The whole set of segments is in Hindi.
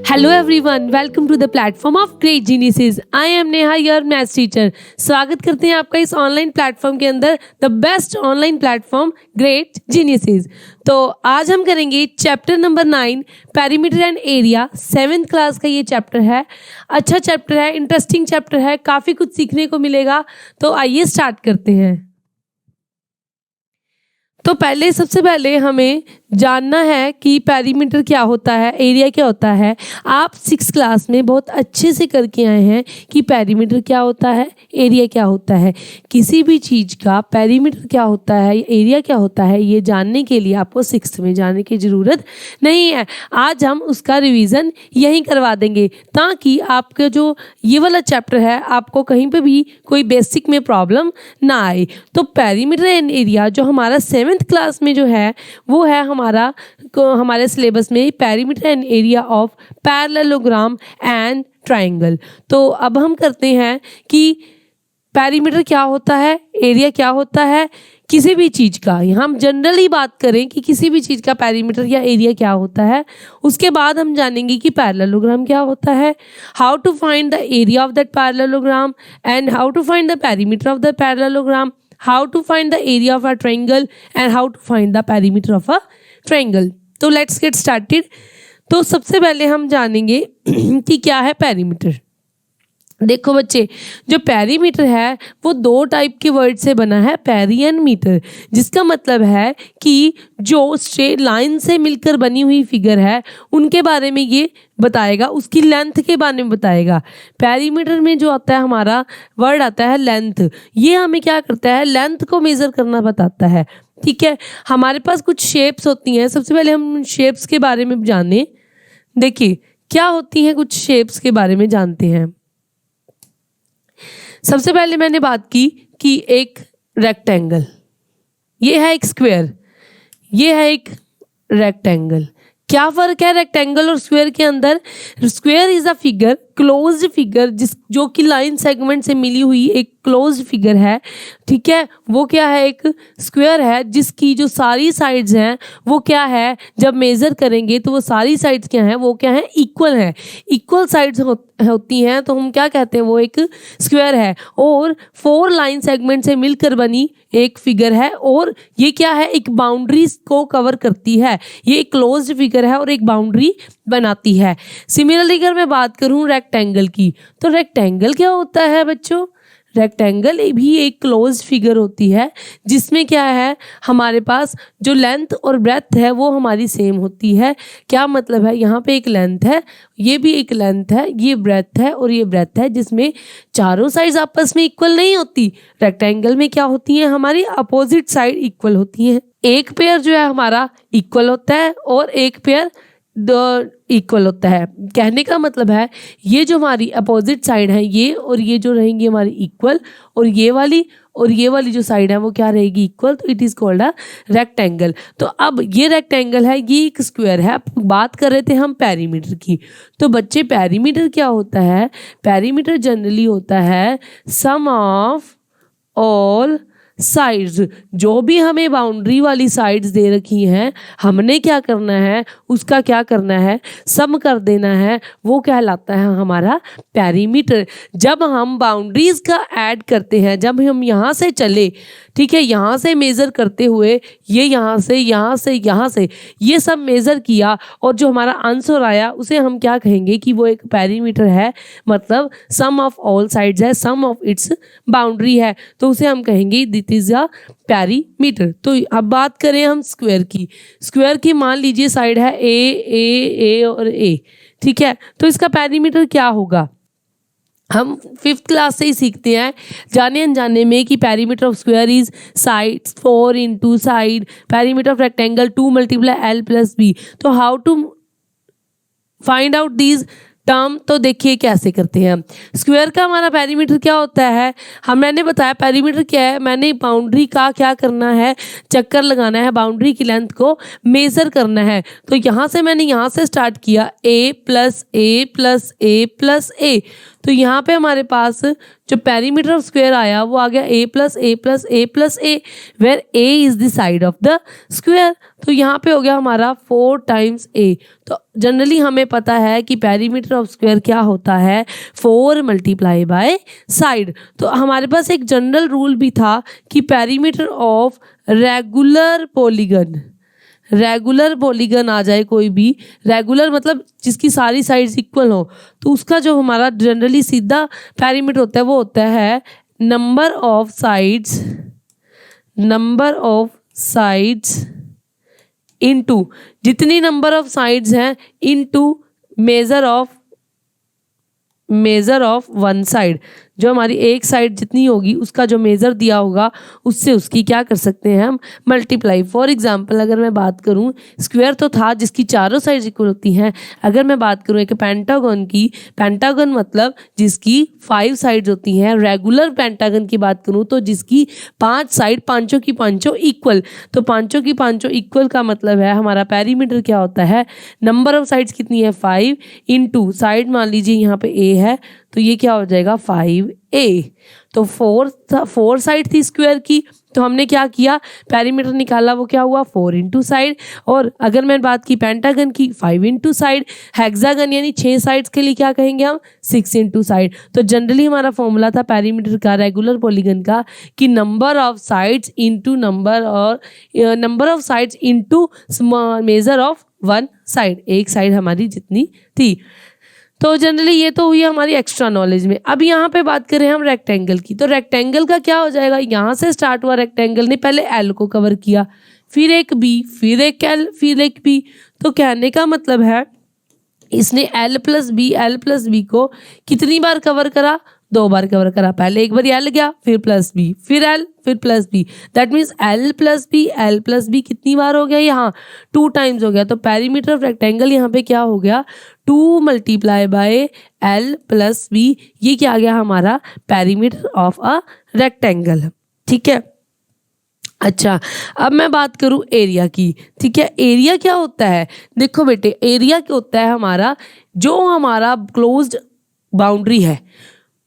Hello everyone, welcome to the platform of great geniuses. I am Neha, your maths teacher. स्वागत करते हैं आपका इस ऑनलाइन प्लेटफॉर्म के अंदर, the best online platform great geniuses. तो आज हम करेंगे chapter number 9 perimeter and area. 7th class का ये चैप्टर है। अच्छा चैप्टर है, इंटरेस्टिंग चैप्टर है, काफ़ी कुछ सीखने को मिलेगा। तो आइए स्टार्ट करते हैं। तो सबसे पहले हमें जानना है कि पेरीमीटर क्या होता है, एरिया क्या होता है। आप 6th क्लास में बहुत अच्छे से करके आए हैं कि पेरीमीटर क्या होता है, एरिया क्या होता है। किसी भी चीज़ का पेरीमीटर क्या होता है, एरिया क्या होता है, ये जानने के लिए आपको 6th में जाने की ज़रूरत नहीं है। आज हम उसका रिवीजन यहीं करवा देंगे ताकि आपका जो ये वाला चैप्टर है आपको कहीं पे भी कोई बेसिक में प्रॉब्लम ना आए। तो पेरीमीटर एंड एरिया जो हमारा 7th क्लास में जो है वो है हमारे सिलेबस में perimeter and area of parallelogram and triangle. तो अब हम करते हैं कि पेरीमीटर क्या होता है, एरिया क्या होता है किसी भी चीज़ का। यहाँ हम जनरली बात करें कि किसी भी चीज़ का पेरीमीटर या एरिया क्या होता है। उसके बाद हम जानेंगे कि पैरेललोग्राम क्या होता है, how to find the area of that parallelogram and how to find the perimeter of the parallelogram, how to find the area of a triangle and how to find the perimeter of a triangle। तो let's get started। तो सबसे पहले हम जानेंगे कि क्या है पेरीमीटर। देखो बच्चे, जो पेरीमीटर है वो 2 टाइप के वर्ड से बना है, पेरी एंड मीटर, जिसका मतलब है कि जो स्ट्रेट लाइन से मिलकर बनी हुई फिगर है उनके बारे में ये बताएगा, उसकी लेंथ के बारे में बताएगा। पेरीमीटर में जो आता है हमारा वर्ड आता है लेंथ, ये हमें क्या करता है, लेंथ को मेज़र करना बताता है। ठीक है, हमारे पास कुछ शेप्स होती हैं। सबसे पहले हम शेप्स के बारे में जानें। देखिए क्या होती हैं, कुछ शेप्स के बारे में जानते हैं। सबसे पहले मैंने बात की कि एक रेक्टेंगल, ये है एक स्क्वायर, ये है एक रेक्टेंगल। क्या फ़र्क है रेक्टेंगल और स्क्वायर के अंदर? Square is a figure, closed figure, जो कि लाइन सेगमेंट से मिली हुई एक क्लोज्ड फिगर है। ठीक है, वो क्या है, एक स्क्वायर है जिसकी जो सारी साइड्स हैं वो क्या है, जब मेज़र करेंगे तो वो सारी साइड्स क्या हैं, वो क्या है, इक्वल हैं। इक्वल साइड्स होती हैं तो हम क्या कहते हैं, वो एक स्क्वायर है। और 4 लाइन सेगमेंट से मिलकर बनी एक फिगर है और ये क्या है, एक बाउंड्रीज को कवर करती है। ये एक क्लोज्ड फिगर है और एक बाउंड्री बनाती है। सिमिलरली अगर मैं बात करूं रेक्टेंगल की, तो रेक्टेंगल क्या होता है बच्चों? रेक्टेंगल भी एक क्लोज्ड फिगर होती है जिसमें क्या है, हमारे पास जो लेंथ और ब्रेथ है वो हमारी सेम होती है। क्या मतलब है, यहाँ पे एक लेंथ है, ये भी एक लेंथ है, ये ब्रेथ है और ये ब्रेथ है, जिसमें चारों साइड्स आपस में इक्वल नहीं होती। रेक्टेंगल में क्या होती है, हमारी अपोजिट साइड इक्वल होती है। एक पेयर जो है हमारा इक्वल होता है और एक पेयर इक्वल होता है। कहने का मतलब है ये जो हमारी अपोजिट साइड है, ये और ये जो रहेंगी हमारी इक्वल, और ये वाली जो साइड है वो क्या रहेगी, इक्वल। तो it is called a rectangle. तो अब ये रेक्टेंगल है, ये एक स्क्वायर है। बात कर रहे थे हम पेरीमीटर की। तो बच्चे पेरीमीटर क्या होता है? पेरीमीटर जनरली होता है सम ऑफ ऑल साइड्स। जो भी हमें बाउंड्री वाली साइड्स दे रखी हैं, हमने क्या करना है, उसका क्या करना है, सम कर देना है। वो कहलाता है हमारा पेरीमीटर। जब हम बाउंड्रीज का ऐड करते हैं, जब हम यहाँ से चले, ठीक है, यहाँ से मेज़र करते हुए ये यहाँ से ये सब मेज़र किया और जो हमारा आंसर आया उसे हम क्या कहेंगे कि वो एक पेरीमीटर है। मतलब सम ऑफ ऑल साइड्स है, सम ऑफ इट्स बाउंड्री है, तो उसे हम कहेंगे दिस इज अ पेरीमीटर। तो अब बात करें हम स्क्वायर की। स्क्वायर की मान लीजिए साइड है ए और ए, ठीक है, तो इसका पेरीमीटर क्या होगा? हम 5th क्लास से ही सीखते हैं जाने अनजाने में कि perimeter of square is sides 4 into side, perimeter of rectangle 2 × L + B। तो how to find out these term? तो देखिए कैसे करते हैं। स्क्वायर का हमारा पेरीमीटर क्या होता है, मैंने बताया पेरीमीटर क्या है। मैंने बाउंड्री का क्या करना है, चक्कर लगाना है, बाउंड्री की लेंथ को मेज़र करना है। तो यहाँ से मैंने यहाँ से स्टार्ट किया A + A + A + A, तो यहाँ पे हमारे पास जो पेरीमीटर ऑफ स्क्वायर आया वो आ गया a plus a plus a plus a, where a is the side of the square. तो यहाँ पे हो गया हमारा 4 टाइम्स a। तो जनरली हमें पता है कि पेरीमीटर ऑफ स्क्वायर क्या होता है, 4 मल्टीप्लाई बाय साइड। तो हमारे पास एक जनरल रूल भी था कि पेरीमीटर ऑफ रेगुलर पॉलीगन आ जाए, कोई भी रेगुलर मतलब जिसकी सारी साइड्स इक्वल हो, तो उसका जो हमारा जनरली सीधा पेरीमीटर होता है वो होता है नंबर ऑफ साइड्स इनटू जितनी नंबर ऑफ साइड्स हैं into measure of one side. जो हमारी एक साइड जितनी होगी उसका जो मेज़र दिया होगा उससे उसकी क्या कर सकते हैं हम, मल्टीप्लाई। फॉर एग्जांपल अगर मैं बात करूं, स्क्वायर तो था जिसकी चारों साइड इक्वल होती हैं। अगर मैं बात करूं एक पेंटागन की, पेंटागन मतलब जिसकी 5 साइड्स होती हैं। रेगुलर पेंटागन की बात करूं तो जिसकी 5 साइड, पांचों की पांचों इक्वल। तो पांचों की पांचों इक्वल का मतलब है हमारा पेरीमीटर क्या होता है, नंबर ऑफ साइड्स कितनी है 5 इनटू साइड मान लीजिए यहाँ पे a है, तो ये क्या हो जाएगा 5a। तो 4 साइड थी स्क्वायर की, तो हमने क्या किया, पेरीमीटर निकाला, वो क्या हुआ 4 इंटू साइड। और अगर मैं बात की पेंटागन की, 5 इंटू साइड। हेक्सागन यानी 6 साइड्स के लिए क्या कहेंगे हम, 6 इंटू साइड। तो जनरली हमारा फॉर्मूला था पेरीमीटर का, रेगुलर पॉलीगन का, कि number of sides into number of sides into measure of one side, एक साइड हमारी जितनी थी। तो जनरली ये तो हुई हमारी एक्स्ट्रा नॉलेज में। अब यहाँ पे बात करें हम रेक्टेंगल की, तो रेक्टेंगल का क्या हो जाएगा, यहाँ से स्टार्ट हुआ रेक्टेंगल ने पहले एल को कवर किया, फिर एक बी, फिर एक एल, फिर एक बी। तो कहने का मतलब है इसने एल प्लस बी को कितनी बार कवर करा, 2 बार कवर करा। पहले एक बार एल गया, फिर प्लस बी, फिर एल, फिर plus B. That means L plus B कितनी बार हो गया, यहाँ 2 टाइम्स हो गया। तो पेरीमीटर ऑफ रेक्टेंगल यहाँ पे क्या हो गया, 2 multiply by L plus B. ये क्या आ गया हमारा पेरीमीटर ऑफ अ रेक्टेंगल। ठीक है। अच्छा, अब मैं बात करूं एरिया की। ठीक है, एरिया क्या होता है, देखो बेटे, एरिया क्या होता है हमारा, जो हमारा क्लोज्ड बाउंड्री है,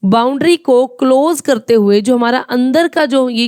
बाउंड्री को क्लोज करते हुए जो हमारा अंदर का जो ये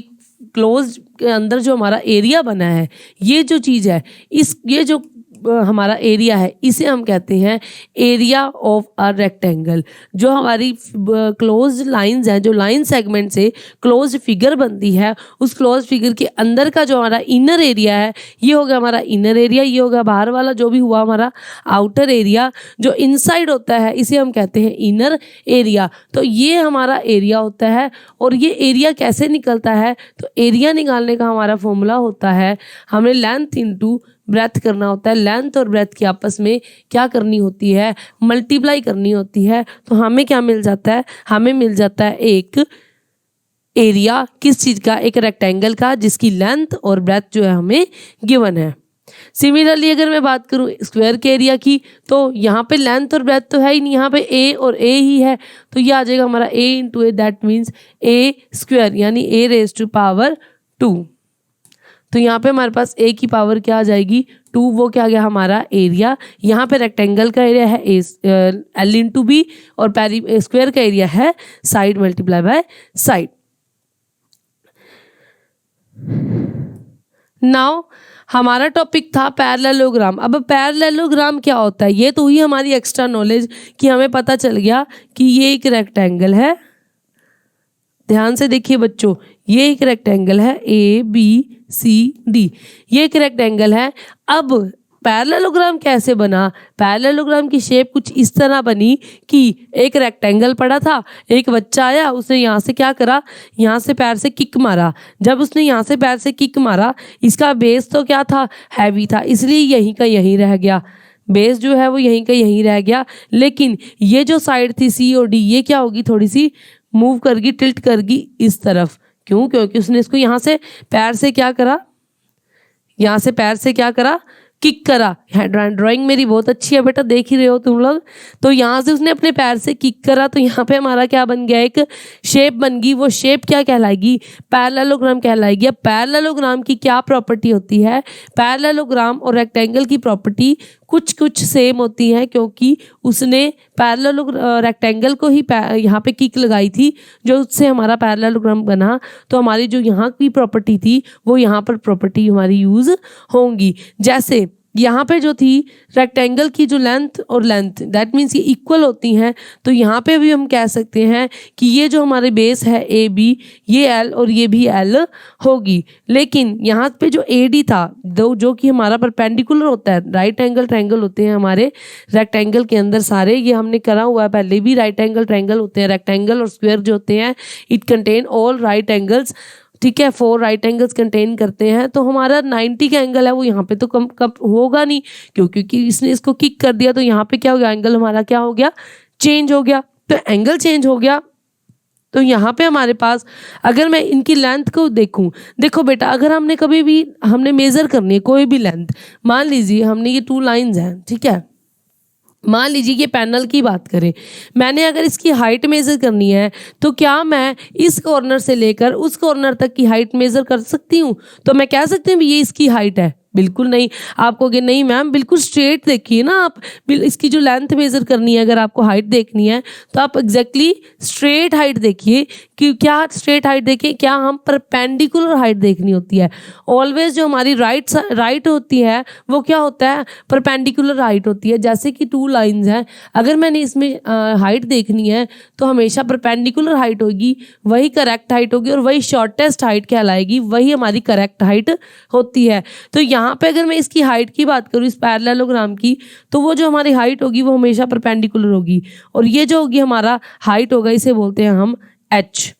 क्लोज के अंदर जो हमारा एरिया बना है, ये जो चीज़ है, ये जो हमारा एरिया है, इसे हम कहते हैं एरिया ऑफ अ रेक्टेंगल। जो हमारी क्लोज लाइंस हैं, जो लाइन सेगमेंट से क्लोज फिगर बनती है, उस क्लोज फिगर के अंदर का जो हमारा इनर एरिया है, ये होगा हमारा इनर एरिया, ये होगा बाहर वाला जो भी हुआ हमारा आउटर एरिया। जो इनसाइड होता है इसे हम कहते हैं इनर एरिया। तो ये हमारा एरिया होता है। और ये एरिया कैसे निकलता है, तो एरिया निकालने का हमारा फॉर्मूला होता है, हमें लेंथ इंटू ब्रेथ करना होता है। लेंथ और ब्रेथ की आपस में क्या करनी होती है, मल्टीप्लाई करनी होती है। तो हमें क्या मिल जाता है, हमें मिल जाता है एक एरिया, किस चीज़ का, एक रेक्टेंगल का, जिसकी लेंथ और ब्रेथ जो है हमें गिवन है। सिमिलरली अगर मैं बात करूं स्क्वायर के एरिया की, तो यहाँ पे लेंथ और ब्रेथ तो है ही नहीं, यहाँ पे ए और ए ही है। तो ये आ जाएगा हमारा A into A, that means A square, यानी ए रेज टू पावर 2। तो यहाँ पे हमारे पास ए की पावर क्या आ जाएगी 2, वो क्या आ गया हमारा एरिया। यहाँ पे रेक्टेंगल का एरिया है एल इंटू बी, और स्क्वायर का एरिया है side multiply by side. Now हमारा टॉपिक था पैरेललोग्राम। अब पैरेललोग्राम क्या होता है, ये तो हुई हमारी एक्स्ट्रा नॉलेज कि हमें पता चल गया कि ये एक रेक्टेंगल है। ध्यान से देखिए बच्चों, ये एक रेक्टेंगल है ABCD, ये एक रेक्टेंगल है। अब पैरेललोग्राम कैसे बना, पैरेललोग्राम की शेप कुछ इस तरह बनी कि एक रेक्टेंगल पड़ा था, एक बच्चा आया, उसने यहाँ से क्या करा, यहाँ से पैर से किक मारा। जब उसने यहाँ से पैर से किक मारा, इसका बेस तो क्या था, हैवी था, इसलिए यहीं का यहीं रह गया, बेस जो है वो यहीं का यहीं रह गया। लेकिन ये जो साइड थी C और D, ये क्या होगी, थोड़ी सी मूव करगी, टिल्ट करगी इस तरफ। क्यों, क्योंकि उसने इसको यहाँ से पैर से क्या करा, यहाँ से पैर से क्या करा, किक करा, ड्राइंग मेरी बहुत अच्छी है बेटा, देख ही रहे हो तुम लोग। तो यहाँ से उसने अपने पैर से किक करा, तो यहाँ पे हमारा क्या बन गया, एक शेप बन गई। वो शेप क्या कहलाएगी, पैरेललोग्राम कहलाएगी। अब पैरेललोग्राम की क्या प्रॉपर्टी होती है, पैरेललोग्राम और रेक्टेंगल की प्रॉपर्टी कुछ कुछ सेम होती है, क्योंकि उसने पैरेलल रेक्टेंगल को ही यहाँ पे किक लगाई थी, जो उससे हमारा पैरेललोग्राम बना। तो हमारी जो यहाँ की प्रॉपर्टी थी वो यहाँ पर प्रॉपर्टी हमारी यूज होंगी। जैसे यहाँ पे जो थी रेक्टेंगल की जो लेंथ और लेंथ दैट मीन्स ये इक्वल होती हैं, तो यहाँ पे भी हम कह सकते हैं कि ये जो हमारे बेस है ए बी, ये एल और ये भी एल होगी। लेकिन यहाँ पे जो ए डी था, जो कि हमारा परपेंडिकुलर होता है, राइट एंगल ट्रायंगल होते हैं हमारे रेक्टेंगल के अंदर सारे, ये हमने करा हुआ है पहले भी। राइट एंगल ट्रायंगल होते हैं, रेक्टेंगल और स्क्वायर जो होते हैं, it contain all right angles, ठीक है, 4 राइट एंगल्स कंटेन करते हैं। तो हमारा 90 का एंगल है वो यहाँ पे तो कम होगा नहीं, क्योंकि इसने इसको किक कर दिया, तो यहाँ पे क्या हो गया, एंगल हमारा क्या हो गया, चेंज हो गया। तो एंगल चेंज हो गया, तो यहाँ पे हमारे पास अगर मैं इनकी लेंथ को देखूं, देखो बेटा, अगर हमने कभी भी हमने मेजर करनी है कोई भी लेंथ, मान लीजिए हमने ये 2 लाइन्स हैं, ठीक है, मान लीजिए ये पैनल की बात करें, मैंने अगर इसकी हाइट मेज़र करनी है, तो क्या मैं इस कॉर्नर से लेकर उस कॉर्नर तक की हाइट मेज़र कर सकती हूँ? तो मैं कह सकती हूँ ये इसकी हाइट है? बिल्कुल नहीं। आप कहोगे नहीं मैम, बिल्कुल स्ट्रेट देखिए ना आप, इसकी जो लेंथ मेज़र करनी है, अगर आपको हाइट देखनी है तो आप एग्जैक्टली स्ट्रेट हाइट देखिए। कि क्या स्ट्रेट हाइट देखिए, क्या हम परपेंडिकुलर हाइट देखनी होती है। ऑलवेज जो हमारी राइट होती है वो क्या होता है, परपेंडिकुलर हाइट होती है। जैसे कि 2 लाइन्स हैं, अगर मैंने इसमें हाइट देखनी है तो हमेशा परपेंडिकुलर हाइट होगी, वही करेक्ट हाइट होगी, और वही शॉर्टेस्ट हाइट कहलाएगी, वही हमारी करेक्ट हाइट होती है। तो यहाँ पे अगर मैं इसकी हाइट की बात करूँ, इस पैरेललोग्राम की, तो वो जो हमारी हाइट होगी वो हमेशा परपेंडिकुलर होगी, और ये जो होगी हमारा हाइट होगा, इसे बोलते हैं हम एच।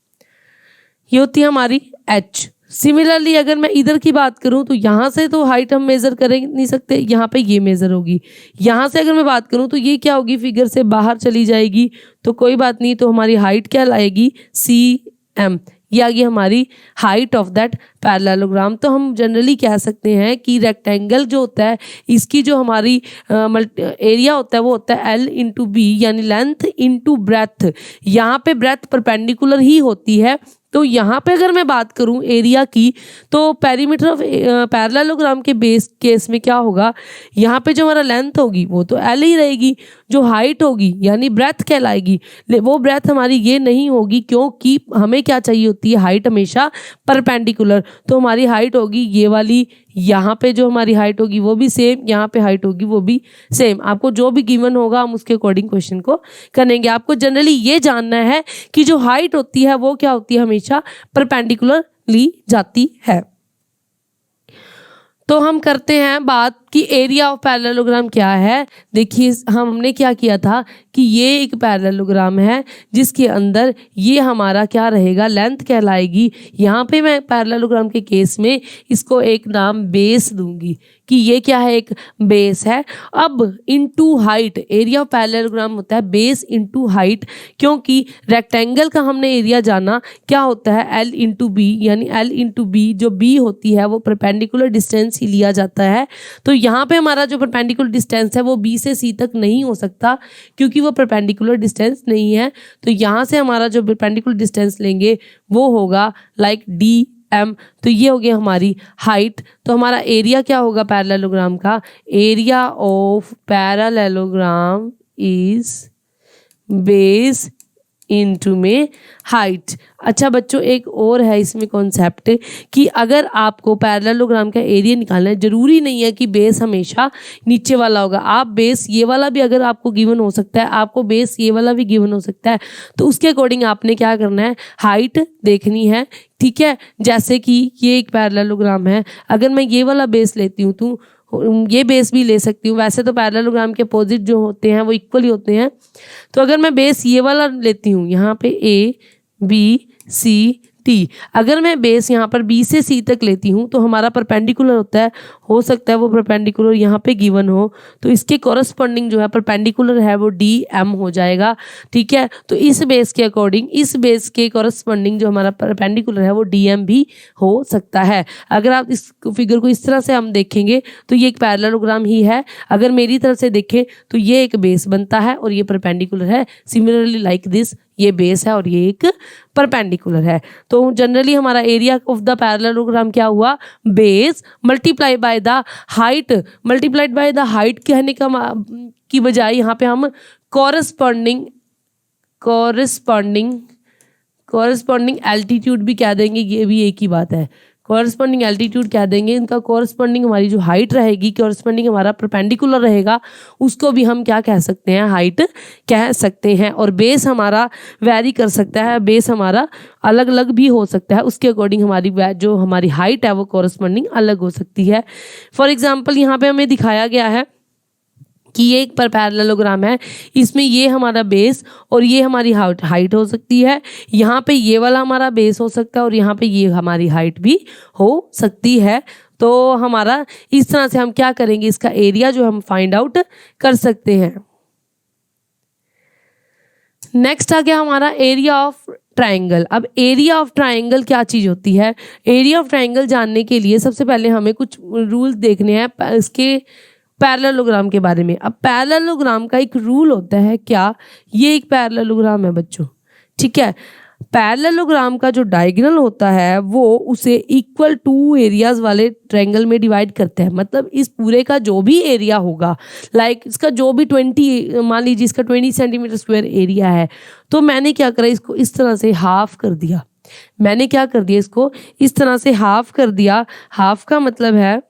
ये होती है हमारी एच। सिमिलरली अगर मैं इधर की बात करूं, तो यहाँ से तो हाइट हम मेज़र कर नहीं सकते, यहाँ पे ये मेज़र होगी। यहाँ से अगर मैं बात करूं तो ये क्या होगी, फिगर से बाहर चली जाएगी, तो कोई बात नहीं, तो हमारी हाइट क्या लाएगी, सी एम। ये आ गई हमारी हाइट ऑफ दैट पैरेललोग्राम। तो हम जनरली कह सकते हैं कि रेक्टेंगल जो होता है, इसकी जो हमारी एरिया होता है वो होता है L इंटू बी, यानी लेंथ इंटू ब्रेथ। यहाँ पे ब्रेथ परपेंडिकुलर ही होती है। तो यहाँ पे अगर मैं बात करूँ एरिया की, तो पेरीमीटर ऑफ पैरेललोग्राम के बेस केस में क्या होगा, यहाँ पे जो हमारा लेंथ होगी वो तो L ही रहेगी, जो हाइट होगी यानी ब्रेथ कहलाएगी, वो ब्रेथ हमारी ये नहीं होगी, क्योंकि हमें क्या चाहिए होती है, हाइट हमेशा परपेंडिकुलर। तो हमारी हाइट होगी ये वाली, यहाँ पे जो हमारी हाइट होगी वो भी सेम, यहाँ पे हाइट होगी वो भी सेम। आपको जो भी गिवन होगा हम उसके अकॉर्डिंग क्वेश्चन को करेंगे। आपको जनरली ये जानना है कि जो हाइट होती है वो क्या होती है, हमेशा परपेंडिकुलर ली जाती है। तो हम करते हैं बात कि एरिया ऑफ पैरेललोग्राम क्या है। देखिए हमने क्या किया था कि ये एक पैरेललोग्राम है जिसके अंदर ये हमारा क्या रहेगा, लेंथ कहलाएगी। यहाँ पे मैं पैरेललोग्राम के केस में इसको एक नाम बेस दूंगी कि ये क्या है, एक बेस है। अब into height, area of parallelogram होता है बेस इनटू हाइट, क्योंकि रेक्टेंगल का हमने एरिया जाना क्या होता है, L इंटू बी, यानी L इंटू बी, जो B होती है वो परपेंडिकुलर डिस्टेंस ही लिया जाता है। तो यहाँ पे हमारा जो परपेंडिकुलर डिस्टेंस है वो B से C तक नहीं हो सकता, क्योंकि वो परपेंडिकुलर डिस्टेंस नहीं है। तो यहाँ से हमारा जो परपेंडिकुलर डिस्टेंस लेंगे वो होगा लाइक DM। तो ये हो गया हमारी हाइट। तो हमारा एरिया क्या होगा पैरेललोग्राम का, area of parallelogram is base into में हाइट। अच्छा बच्चों, एक और है इसमें कॉन्सेप्ट कि अगर आपको पैरेललोग्राम का एरिया निकालना है, जरूरी नहीं है कि बेस हमेशा नीचे वाला होगा। आप बेस ये वाला भी अगर आपको गिवन हो सकता है, आपको बेस ये वाला भी गिवन हो सकता है, तो उसके अकॉर्डिंग आपने क्या करना है, हाइट देखनी है, ठीक है। जैसे कि ये एक पैरेललोग्राम है, अगर मैं ये वाला बेस लेती हूँ तो ये बेस भी ले सकती हूँ। वैसे तो पैरेललोग्राम के अपोजिट जो होते हैं वो इक्वल ही होते हैं। तो अगर मैं बेस ये वाला लेती हूँ, यहाँ पे A B C टी। अगर मैं बेस यहाँ पर बी से सी तक लेती हूँ तो हमारा परपेंडिकुलर होता है, हो सकता है वो परपेंडिकुलर यहाँ पे गिवन हो, तो इसके कॉरस्पॉन्डिंग जो है परपेंडिकुलर है वो डी एम हो जाएगा। ठीक है, तो इस बेस के अकॉर्डिंग इस बेस के कॉरस्पॉन्डिंग जो हमारा परपेंडिकुलर है वो डी एम भी हो सकता है। अगर आप इस फिगर को इस तरह से हम देखेंगे तो ये एक पैरेललोग्राम ही है। अगर मेरी तरफ से देखें तो ये एक बेस बनता है और ये परपेंडिकुलर है। सिमिलरली लाइक दिस, ये बेस है और ये एक परपेंडिकुलर है। तो जनरली हमारा एरिया ऑफ द पैरेललोग्राम क्या हुआ, base multiply by the height, multiplied by the height कहने का की बजाय यहाँ पे हम कॉरस्पॉन्डिंग एल्टीट्यूड भी कह देंगे, ये भी एक ही बात है। कॉरस्पॉन्डिंग एल्टीट्यूड कह देंगे, इनका कॉरस्पॉन्डिंग हमारी जो हाइट रहेगी, कॉरस्पॉन्डिंग हमारा परपेंडिकुलर रहेगा, उसको भी हम क्या कह सकते हैं, हाइट कह सकते हैं। और बेस हमारा वेरी कर सकता है, बेस हमारा अलग अलग भी हो सकता है, उसके अकॉर्डिंग हमारी जो हमारी हाइट है वो कॉरस्पॉन्डिंग अलग हो सकती है। फॉर एग्जाम्पल यहाँ पे हमें दिखाया गया है कि ये एक पैरेललोग्राम है, इसमें ये हमारा बेस और ये हमारी हाइट हो सकती है। यहाँ पे ये वाला हमारा बेस हो सकता है और यहाँ पे ये हमारी हाइट भी हो सकती है। तो हमारा इस तरह से हम क्या करेंगे, इसका एरिया जो हम फाइंड आउट कर सकते हैं। नेक्स्ट आ गया हमारा एरिया ऑफ ट्राइंगल। अब एरिया ऑफ ट्राइंगल क्या चीज़ होती है, एरिया ऑफ ट्राइंगल जानने के लिए सबसे पहले हमें कुछ रूल्स देखने हैं इसके पैरेललोग्राम के बारे में। अब पैरेललोग्राम का एक रूल होता है, क्या, ये एक पैरेललोग्राम है बच्चों, ठीक है। पैरेललोग्राम का जो डायगोनल होता है वो उसे इक्वल टू एरियाज वाले ट्रायंगल में डिवाइड करते हैं। मतलब इस पूरे का जो भी एरिया होगा, लाइक इसका जो भी 20, मान लीजिए इसका 20 सेंटीमीटर स्क्वायर एरिया है, तो मैंने क्या करा, इसको इस तरह से हाफ कर दिया। मैंने क्या कर दिया, इसको इस तरह से हाफ कर दिया। हाफ का मतलब है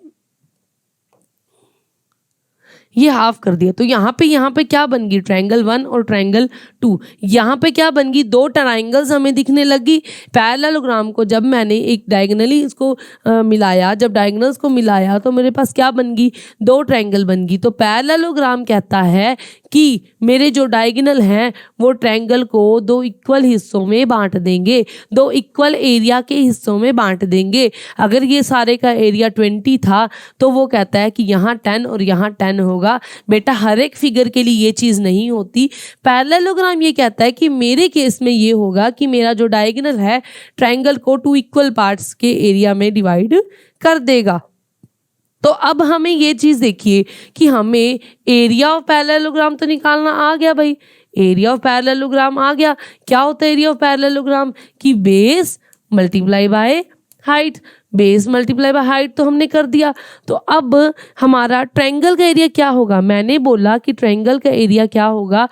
ये हाफ कर दिया, तो यहाँ पे क्या बन गई, ट्रायंगल 1 और ट्रायंगल 2। यहाँ पे क्या बन गई, दो ट्रायंगल्स हमें दिखने लगी। पैरेललोग्राम को जब मैंने एक डायगोनली इसको मिलाया, जब डायगोनल्स को मिलाया तो मेरे पास क्या बन गई, दो ट्रायंगल बन गई। तो पैरेललोग्राम कहता है कि मेरे जो डायगोनल हैं वो ट्रायंगल को दो इक्वल हिस्सों में बांट देंगे, दो इक्वल एरिया के हिस्सों में बांट देंगे। अगर ये सारे का एरिया 20 था तो वो कहता है कि यहाँ 10 और यहाँ 10 होगा। बेटा हर एक फिगर के लिए ये चीज़ नहीं होती। पैरेललोग्राम ये कहता है कि मेरे केस में ये होगा कि मेरा जो डायगोनल है ट्रायंगल को 2 इक्वल पार्ट्स के एरिया में डिवाइड कर देगा। तो अब हमें ये चीज़ देखिए कि हमें एरिया ऑफ पैरेललोग्राम तो निकालना आ गया भाई, एरिया ऑफ पैरेललोग्राम आ गया। क्या होता है एरिया ऑफ पैरेललोग्राम, कि base multiply by height, base multiply by height तो हमने कर दिया। तो अब हमारा ट्रायंगल का एरिया क्या होगा, मैंने बोला कि ट्रायंगल का एरिया क्या होगा,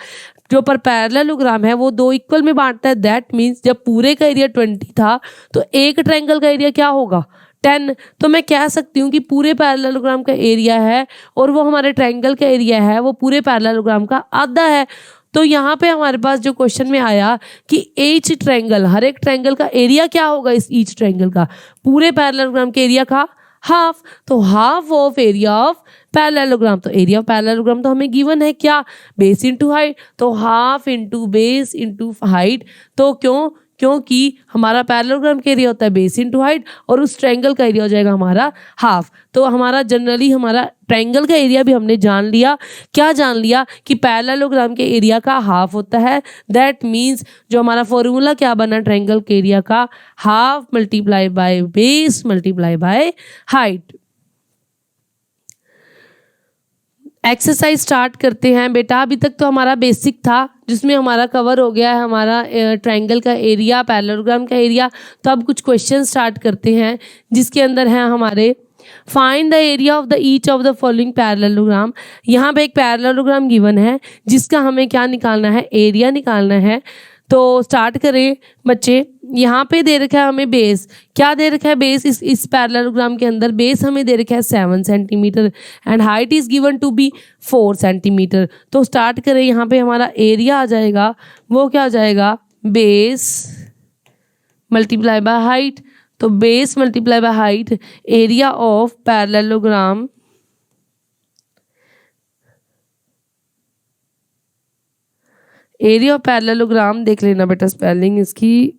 जो पर पैरेललोग्राम है वो दो इक्वल में बांटता है। दैट मीन्स जब पूरे का एरिया 20 था तो एक ट्रायंगल का एरिया क्या होगा, 10। तो मैं कह सकती हूँ कि पूरे पैरेललोग्राम का एरिया है और वो हमारे ट्रायंगल का एरिया है वो पूरे पैरेललोग्राम का आधा है। तो यहाँ पे हमारे पास जो क्वेश्चन में आया कि ईच ट्रायंगल, हर एक ट्रायंगल का एरिया क्या होगा, इस ईच ट्रायंगल का पूरे पैरेललोग्राम के एरिया का हाफ। तो half of area of parallelogram, तो एरिया ऑफ पैरेललोग्राम तो हमें गिवन है क्या, बेस इंटू हाइट। तो half into base into height. तो क्योंकि हमारा पैरेललोग्राम का एरिया होता है बेस इंटू हाइट और उस ट्रायंगल का एरिया हो जाएगा हमारा हाफ। तो हमारा जनरली हमारा ट्रायंगल का एरिया भी हमने जान लिया। क्या जान लिया, कि पैरेललोग्राम के एरिया का हाफ होता है। दैट मीन्स जो हमारा फॉर्मूला क्या बना ट्रायंगल के एरिया का, half multiply by base multiply by height. Exercise start करते हैं बेटा। अभी तक तो हमारा बेसिक था जिसमें हमारा कवर हो गया है हमारा ट्रायंगल का एरिया, पैरेललोग्राम का एरिया। तो अब कुछ क्वेश्चन स्टार्ट करते हैं जिसके अंदर हैं हमारे find the area of the each of the following parallelogram. यहाँ पे एक पैरेललोग्राम गिवन है जिसका हमें क्या निकालना है, एरिया निकालना है। तो स्टार्ट करें बच्चे। यहाँ पे दे रखा है हमें बेस, क्या दे रखा है बेस, इस पैरेललोग्राम के अंदर बेस हमें दे रखा है 7 centimetre and height is given to be 4 centimetre. तो स्टार्ट करें, यहाँ पे हमारा एरिया आ जाएगा, वो क्या आ जाएगा, बेस मल्टीप्लाई बाय हाइट। तो base multiply by height, area of parallelogram area of parallelogram देख लेना बेटा स्पेलिंग इसकी,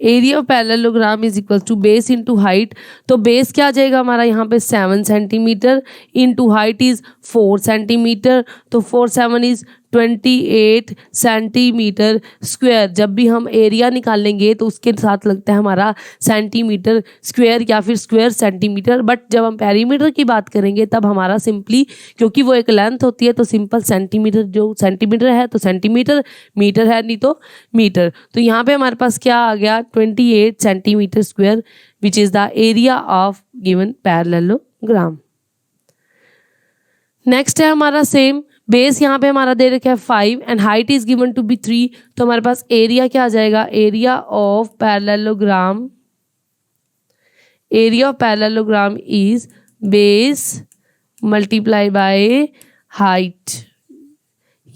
area of parallelogram is equal to base into height. तो बेस क्या आ जाएगा हमारा यहाँ पे 7 centimetre, into height is 4 centimetre, तो 4 7 इज 28 सेंटीमीटर स्क्वायर। जब भी हम एरिया निकालेंगे तो उसके साथ लगता है हमारा सेंटीमीटर स्क्वायर या फिर स्क्वायर सेंटीमीटर, बट जब हम पेरीमीटर की बात करेंगे तब हमारा सिंपली, क्योंकि वो एक लेंथ होती है तो सिंपल सेंटीमीटर, जो सेंटीमीटर है तो सेंटीमीटर, मीटर है नहीं तो मीटर। तो यहाँ पे हमारे पास क्या आ गया 28 centimetre square which is the area of given parallelogram. Next है हमारा सेम, बेस यहाँ पे हमारा दे रखा है 5 and height is given to be 3। तो हमारे पास एरिया क्या आ जाएगा, area of parallelogram, area of parallelogram is base multiply by height.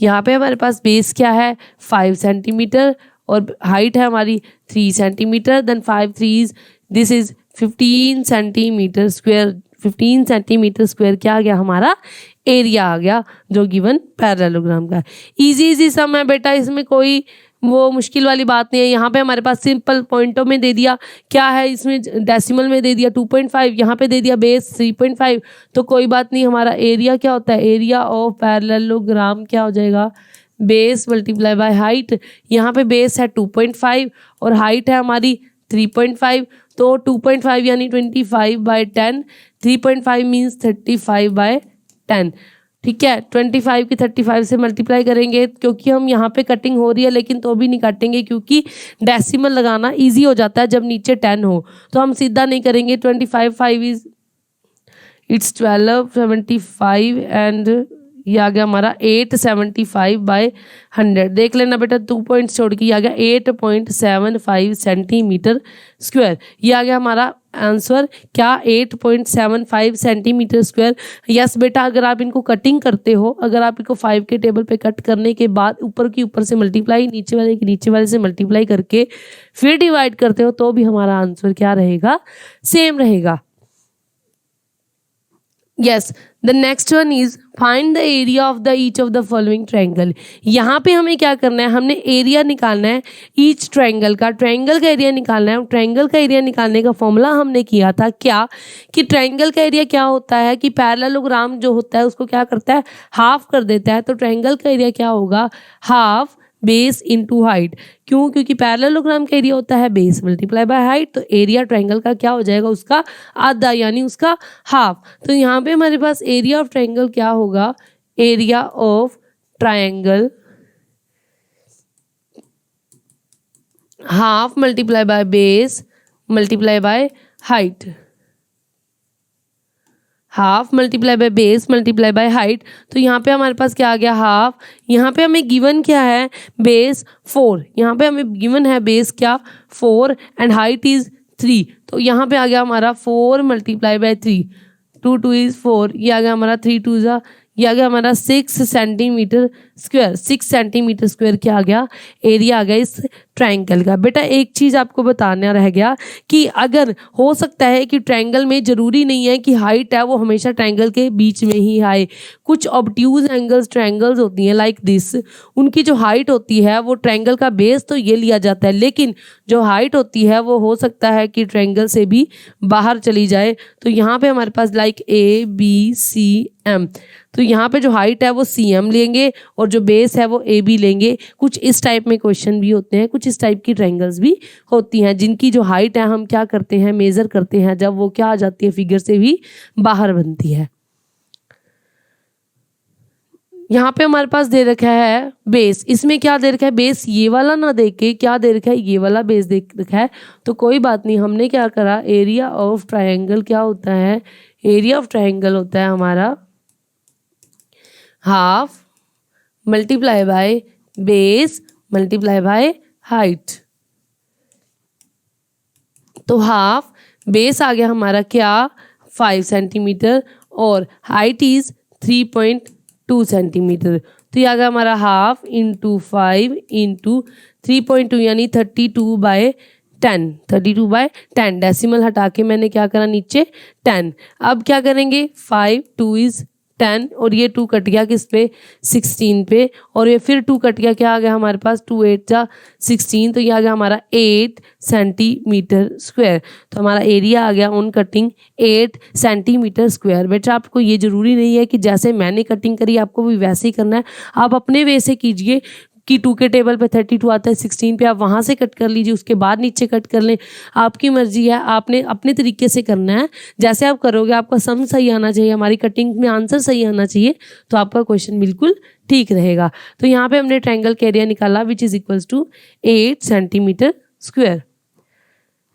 यहाँ पे हमारे पास बेस क्या है 5 सेंटीमीटर और हाइट है हमारी 3 centimetre, then 5 3 this is 15 centimetre square. 15 centimetre square क्या आ गया हमारा एरिया आ गया जो गिवन पैरेललोग्राम का है। इजी सम है बेटा, इसमें कोई वो मुश्किल वाली बात नहीं है। यहाँ पे हमारे पास सिंपल पॉइंटों में दे दिया, क्या है इसमें डेसिमल में दे दिया 2.5, यहाँ पे दे दिया बेस 3.5, तो कोई बात नहीं। हमारा एरिया क्या होता है, एरिया ऑफ पैरेललोग्राम क्या हो जाएगा, बेस मल्टीप्लाई बाय हाइट। यहाँ पे बेस है 2.5 और हाइट है हमारी 3.5, तो 2.5 यानी 25/10, 3.5 मीन्स 35/10। ठीक है, 25 की 35 से मल्टीप्लाई करेंगे, क्योंकि हम यहाँ पे कटिंग हो रही है लेकिन तो भी नहीं काटेंगे क्योंकि डेसिमल लगाना इजी हो जाता है जब नीचे 10 हो, तो हम सीधा नहीं करेंगे। 25 5 इज इट्स 1275 एंड ये आ गया हमारा 875/100। देख लेना बेटा 2 पॉइंट्स छोड़ के, ये आ गया 8.75 सेंटीमीटर स्क्वायर। ये आ गया हमारा आंसर क्या 8.75 सेंटीमीटर स्क्वायर। यस बेटा, अगर आप इनको कटिंग करते हो, अगर आप इनको 5 के टेबल पे कट करने के बाद ऊपर की ऊपर से मल्टीप्लाई, नीचे वाले की नीचे वाले से मल्टीप्लाई करके फिर डिवाइड करते हो तो भी हमारा आंसर क्या रहेगा, सेम रहेगा। Yes, the next one is find the area of the each of the following triangle। यहाँ पे हमें क्या करना है, हमने एरिया निकालना है each ट्रायंगल का, ट्रायंगल का एरिया निकालना है। ट्रायंगल का एरिया निकालने का फॉर्मूला हमने किया था क्या, कि ट्रायंगल का एरिया क्या होता है कि पैरेललोग्राम जो होता है उसको क्या करता है, हाफ कर देता है। तो ट्रायंगल का एरिया क्या होगा, हाफ बेस इंटू हाइट। क्यों, क्योंकि पैरेललोग्राम का एरिया होता है बेस मल्टीप्लाई बाय हाइट, तो एरिया ट्रायंगल का क्या हो जाएगा, उसका आधा यानी उसका हाफ। तो यहाँ पे हमारे पास एरिया ऑफ ट्रायंगल क्या होगा, area of triangle half multiply by base multiply by height, half multiply by base multiply by height. तो यहाँ पे हमारे पास क्या आ गया हाफ, यहाँ पे हमें गिवन क्या है बेस 4, यहाँ पे हमें गिवन है बेस क्या 4 एंड हाइट इज 3, तो यहाँ पे आ गया हमारा 4 मल्टीप्लाई बाय 3, 2 2 इज 4, ये आ गया हमारा 3 2 जा, ये आ गया हमारा 6 सेंटीमीटर स्क्वायर। 6 सेंटीमीटर स्क्वायर क्या आ गया, एरिया आ गया इस ट्रायंगल का। बेटा एक चीज़ आपको बताना रह गया कि अगर हो सकता है कि ट्रायंगल में ज़रूरी नहीं है कि हाइट है वो हमेशा ट्रायंगल के बीच में ही आए। कुछ ऑब्ट्यूज एंगल्स ट्रायंगल्स होती हैं लाइक दिस, उनकी जो हाइट होती है वो ट्रायंगल का बेस तो ये लिया जाता है, लेकिन जो हाइट होती है वो हो सकता है कि ट्रायंगल से भी बाहर चली जाए। तो यहाँ पे हमारे पास लाइक ABCM, तो यहाँ पे जो हाइट है वो CM लेंगे और जो बेस है वो AB लेंगे। कुछ इस टाइप में क्वेश्चन भी होते हैं, कुछ इस टाइप की ट्रायंगल्स भी होती हैं जिनकी जो हाइट है हम क्या करते हैं, मेज़र करते हैं, जब वो क्या आ जाती है फिगर से भी बाहर बनती है। यहाँ पे हमारे पास दे रखा है बेस, इसमें क्या दे रखा है बेस, ये वाला ना दे के क्या दे रखा है, ये वाला बेस दे रखा है। तो कोई बात नहीं, हमने क्या करा, एरिया ऑफ ट्रायंगल क्या होता है, एरिया ऑफ ट्रायंगल होता है हमारा half multiply by base multiply by height. तो हाफ बेस आ गया हमारा क्या 5 सेंटीमीटर और हाइट इज 3.2 सेंटीमीटर। तो ये आ गया हमारा हाफ इंटू 5 इंटू 3.2 यानी 32/10, 32/10। डेसिमल हटा के मैंने क्या करा नीचे 10। अब क्या करेंगे 5 2 इज 10 और ये 2 कट गया किस पे 16 पे, और ये फिर 2 कट गया, क्या आ गया हमारे पास 2 8 जा 16, तो ये आ गया हमारा 8 सेंटीमीटर स्क्वायर। तो हमारा एरिया आ गया ऑन कटिंग 8 सेंटीमीटर स्क्वायर। बेटा आपको ये ज़रूरी नहीं है कि जैसे मैंने कटिंग करी आपको भी वैसे ही करना है, आप अपने वे से कीजिए कि 2 के टेबल पे 32 आता है, 16 पे आप वहाँ से कट कर लीजिए, उसके बाद नीचे कट कर लें, आपकी मर्जी है, आपने अपने तरीके से करना है। जैसे आप करोगे आपका सम सही आना चाहिए, हमारी कटिंग में आंसर सही आना चाहिए, तो आपका क्वेश्चन बिल्कुल ठीक रहेगा। तो यहाँ पे हमने ट्रायंगल का एरिया निकाला which is equals to 8 centimetre square.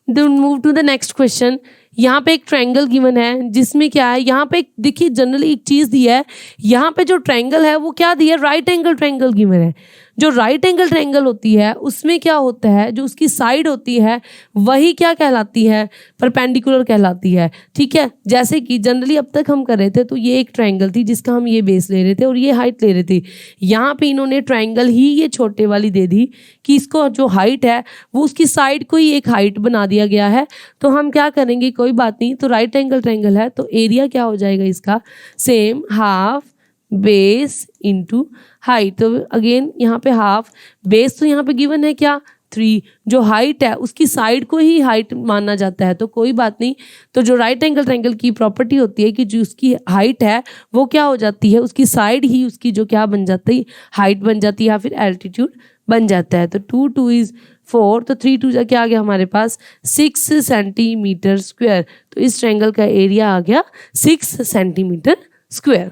Then move to the next question. यहाँ पे एक ट्रायंगल गिवन है जिसमें क्या है, यहाँ पे देखिए जनरली एक चीज़ दी है, यहाँ पे जो ट्रायंगल है वो क्या दिया है, राइट एंगल ट्रायंगल गिवन है। जो राइट एंगल ट्रायंगल होती है उसमें क्या होता है, जो उसकी साइड होती है वही क्या कहलाती है, परपेंडिकुलर कहलाती है। ठीक है, जैसे कि जनरली अब तक हम कर रहे थे, तो ये एक ट्रायंगल थी जिसका हम ये बेस ले रहे थे और ये हाइट ले रहे थे। यहाँ पे इन्होंने ट्रायंगल ही ये छोटे वाली दे दी कि इसको जो हाइट है वो उसकी साइड को ही एक हाइट बना दिया गया है। तो हम क्या करेंगे, कोई बात नहीं, तो राइट एंगल ट्रायंगल है तो एरिया क्या हो जाएगा इसका, same half base into height. तो अगेन यहाँ पे हाफ बेस, तो यहाँ पे गिवन है क्या 3, जो हाइट है उसकी साइड को ही हाइट माना जाता है, तो कोई बात नहीं। तो जो राइट एंगल ट्रायंगल की प्रॉपर्टी होती है कि जो उसकी हाइट है वो क्या हो जाती है, उसकी साइड ही उसकी जो क्या बन जाती है, हाइट बन जाती है या फिर एल्टीट्यूड बन जाता है। तो 2 2 इज 4, तो 3 2 क्या आ गया हमारे पास 6 सेंटीमीटर स्क्वायर। तो इस ट्रायंगल का एरिया आ गया 6 सेंटीमीटर स्क्वायर।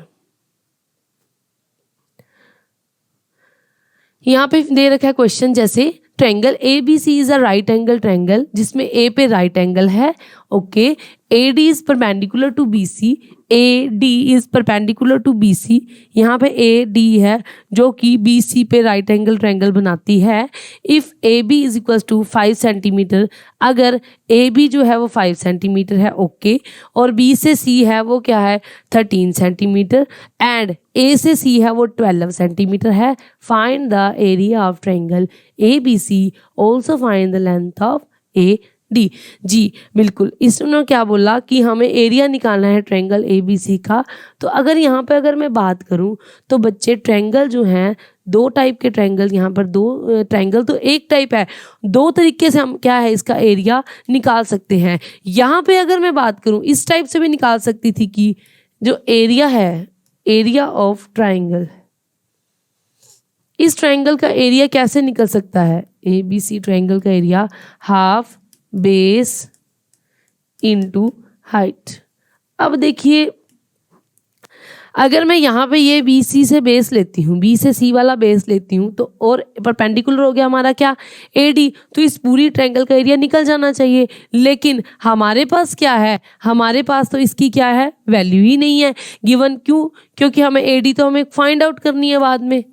यहाँ पे दे रखा है क्वेश्चन, जैसे triangle A B C is a right angle triangle, जिसमें ए पे राइट एंगल है, okay, A D is perpendicular to B C, A D is perpendicular to B C. यहाँ पे ए डी है जो कि बी सी पे राइट एंगल ट्रायंगल बनाती है। If A B is equals to 5 centimetre, अगर ए बी जो है वो 5 सेंटीमीटर है, ओके, और बी से सी है वो क्या है 13 सेंटीमीटर, एंड ए से सी है वो 12 सेंटीमीटर है। Find the area of triangle A B C, also find the length of A D. जी बिल्कुल, इसने क्या बोला कि हमें एरिया निकालना है ट्रायंगल ए बी सी का। तो अगर यहाँ पे अगर मैं बात करूँ तो बच्चे ट्रायंगल जो हैं, 2 टाइप के ट्रायंगल, यहाँ पर 2 ट्रायंगल तो एक टाइप है, 2 तरीके से हम क्या है इसका एरिया निकाल सकते हैं। यहाँ पे अगर मैं बात करूँ इस टाइप से भी निकाल सकती थी कि जो एरिया है, एरिया ऑफ ट्रायंगल, इस ट्रायंगल का एरिया कैसे निकल सकता है, ए बी सी ट्रायंगल का area half base into height. अब देखिए अगर मैं यहाँ पे ये बी सी से बेस लेती हूँ, बी से सी वाला बेस लेती हूँ, तो और परपेंडिकुलर हो गया हमारा क्या ए डी, तो इस पूरी ट्रायंगल का एरिया निकल जाना चाहिए। लेकिन हमारे पास क्या है, हमारे पास तो इसकी क्या है वैल्यू ही नहीं है गिवन। क्यों? क्योंकि हमें ए डी तो हमें फाइंड आउट करनी है बाद में,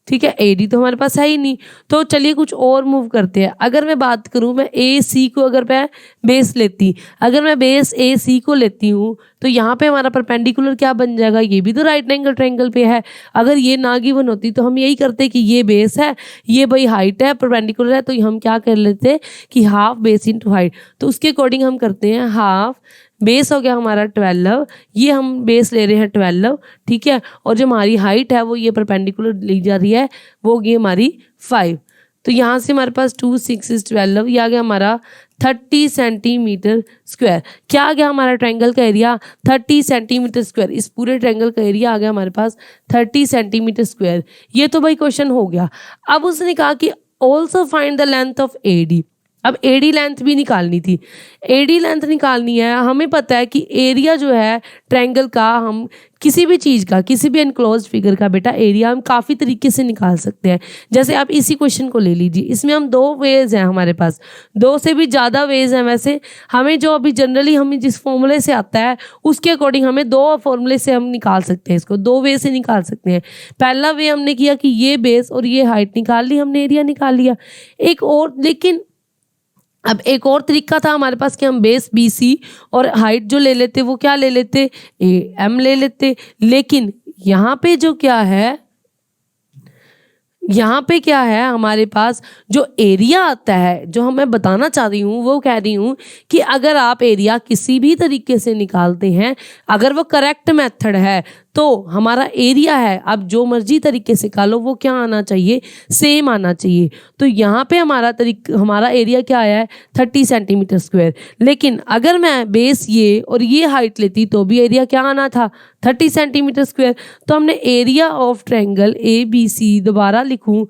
ठीक है, ए डी तो हमारे पास है ही नहीं। तो चलिए कुछ और मूव करते हैं। अगर मैं बात करूं, मैं ए सी को अगर मैं बेस लेती, अगर मैं बेस ए सी को लेती हूं तो यहाँ पे हमारा परपेंडिकुलर क्या बन जाएगा, ये भी तो राइट एंगल ट्रायंगल पे है। अगर ये ना गिवन होती तो हम यही करते कि ये बेस है, ये भाई हाइट है, परपेंडिकुलर है, तो हम क्या कर लेते कि हाफ बेस इंटू हाइट। तो उसके अकॉर्डिंग हम करते हैं हाफ बेस हो गया हमारा 12, ये हम बेस ले रहे हैं 12, ठीक है, और जो हमारी हाइट है वो ये परपेंडिकुलर ली जा रही है, वो होगी हमारी 5। तो यहाँ से हमारे पास 2 6 इज 12, ये आ गया हमारा 30 सेंटीमीटर स्क्वायर। क्या आ गया हमारा ट्रायंगल का एरिया 30 सेंटीमीटर स्क्वायर। इस पूरे ट्रायंगल का एरिया आ गया हमारे पास 30 सेंटीमीटर स्क्वायर। ये तो भाई क्वेश्चन हो गया। अब उसने कहा कि also find the length of A D. अब एडी लेंथ भी निकालनी थी, एडी लेंथ निकालनी है। हमें पता है कि एरिया जो है ट्रायंगल का, हम किसी भी चीज़ का, किसी भी एनक्लोज्ड फिगर का बेटा एरिया हम काफ़ी तरीके से निकाल सकते हैं। जैसे आप इसी क्वेश्चन को ले लीजिए, इसमें हम 2 वेज हैं हमारे पास, 2 से भी ज़्यादा वेज हैं। वैसे हमें जो अभी जनरली हमें जिस फॉर्मूले से आता है उसके अकॉर्डिंग हमें 2 फॉर्मूले से हम निकाल सकते हैं, इसको 2 वे से निकाल सकते हैं। पहला वे हमने किया कि ये बेस और ये हाइट निकाल ली, हमने एरिया निकाल लिया। एक और, लेकिन अब एक और तरीका था हमारे पास कि हम बेस बी सी और हाइट जो ले लेते वो क्या ले लेते, ए एम ले लेते। लेकिन यहाँ पे जो क्या है, यहाँ पे क्या है हमारे पास जो एरिया आता है, जो मैं बताना चाह रही हूँ वो कह रही हूँ कि अगर आप एरिया किसी भी तरीके से निकालते हैं, अगर वो करेक्ट मेथड है, तो हमारा एरिया है, अब जो मर्जी तरीके से निकालो वो क्या आना चाहिए, सेम आना चाहिए। तो यहाँ पे हमारा एरिया क्या आया है 30 सेंटीमीटर स्क्वायर। लेकिन अगर मैं बेस ये और ये हाइट लेती तो भी एरिया क्या आना था 30 सेंटीमीटर स्क्वायर। तो हमने एरिया ऑफ ट्रायंगल ABC, दोबारा लिखूं,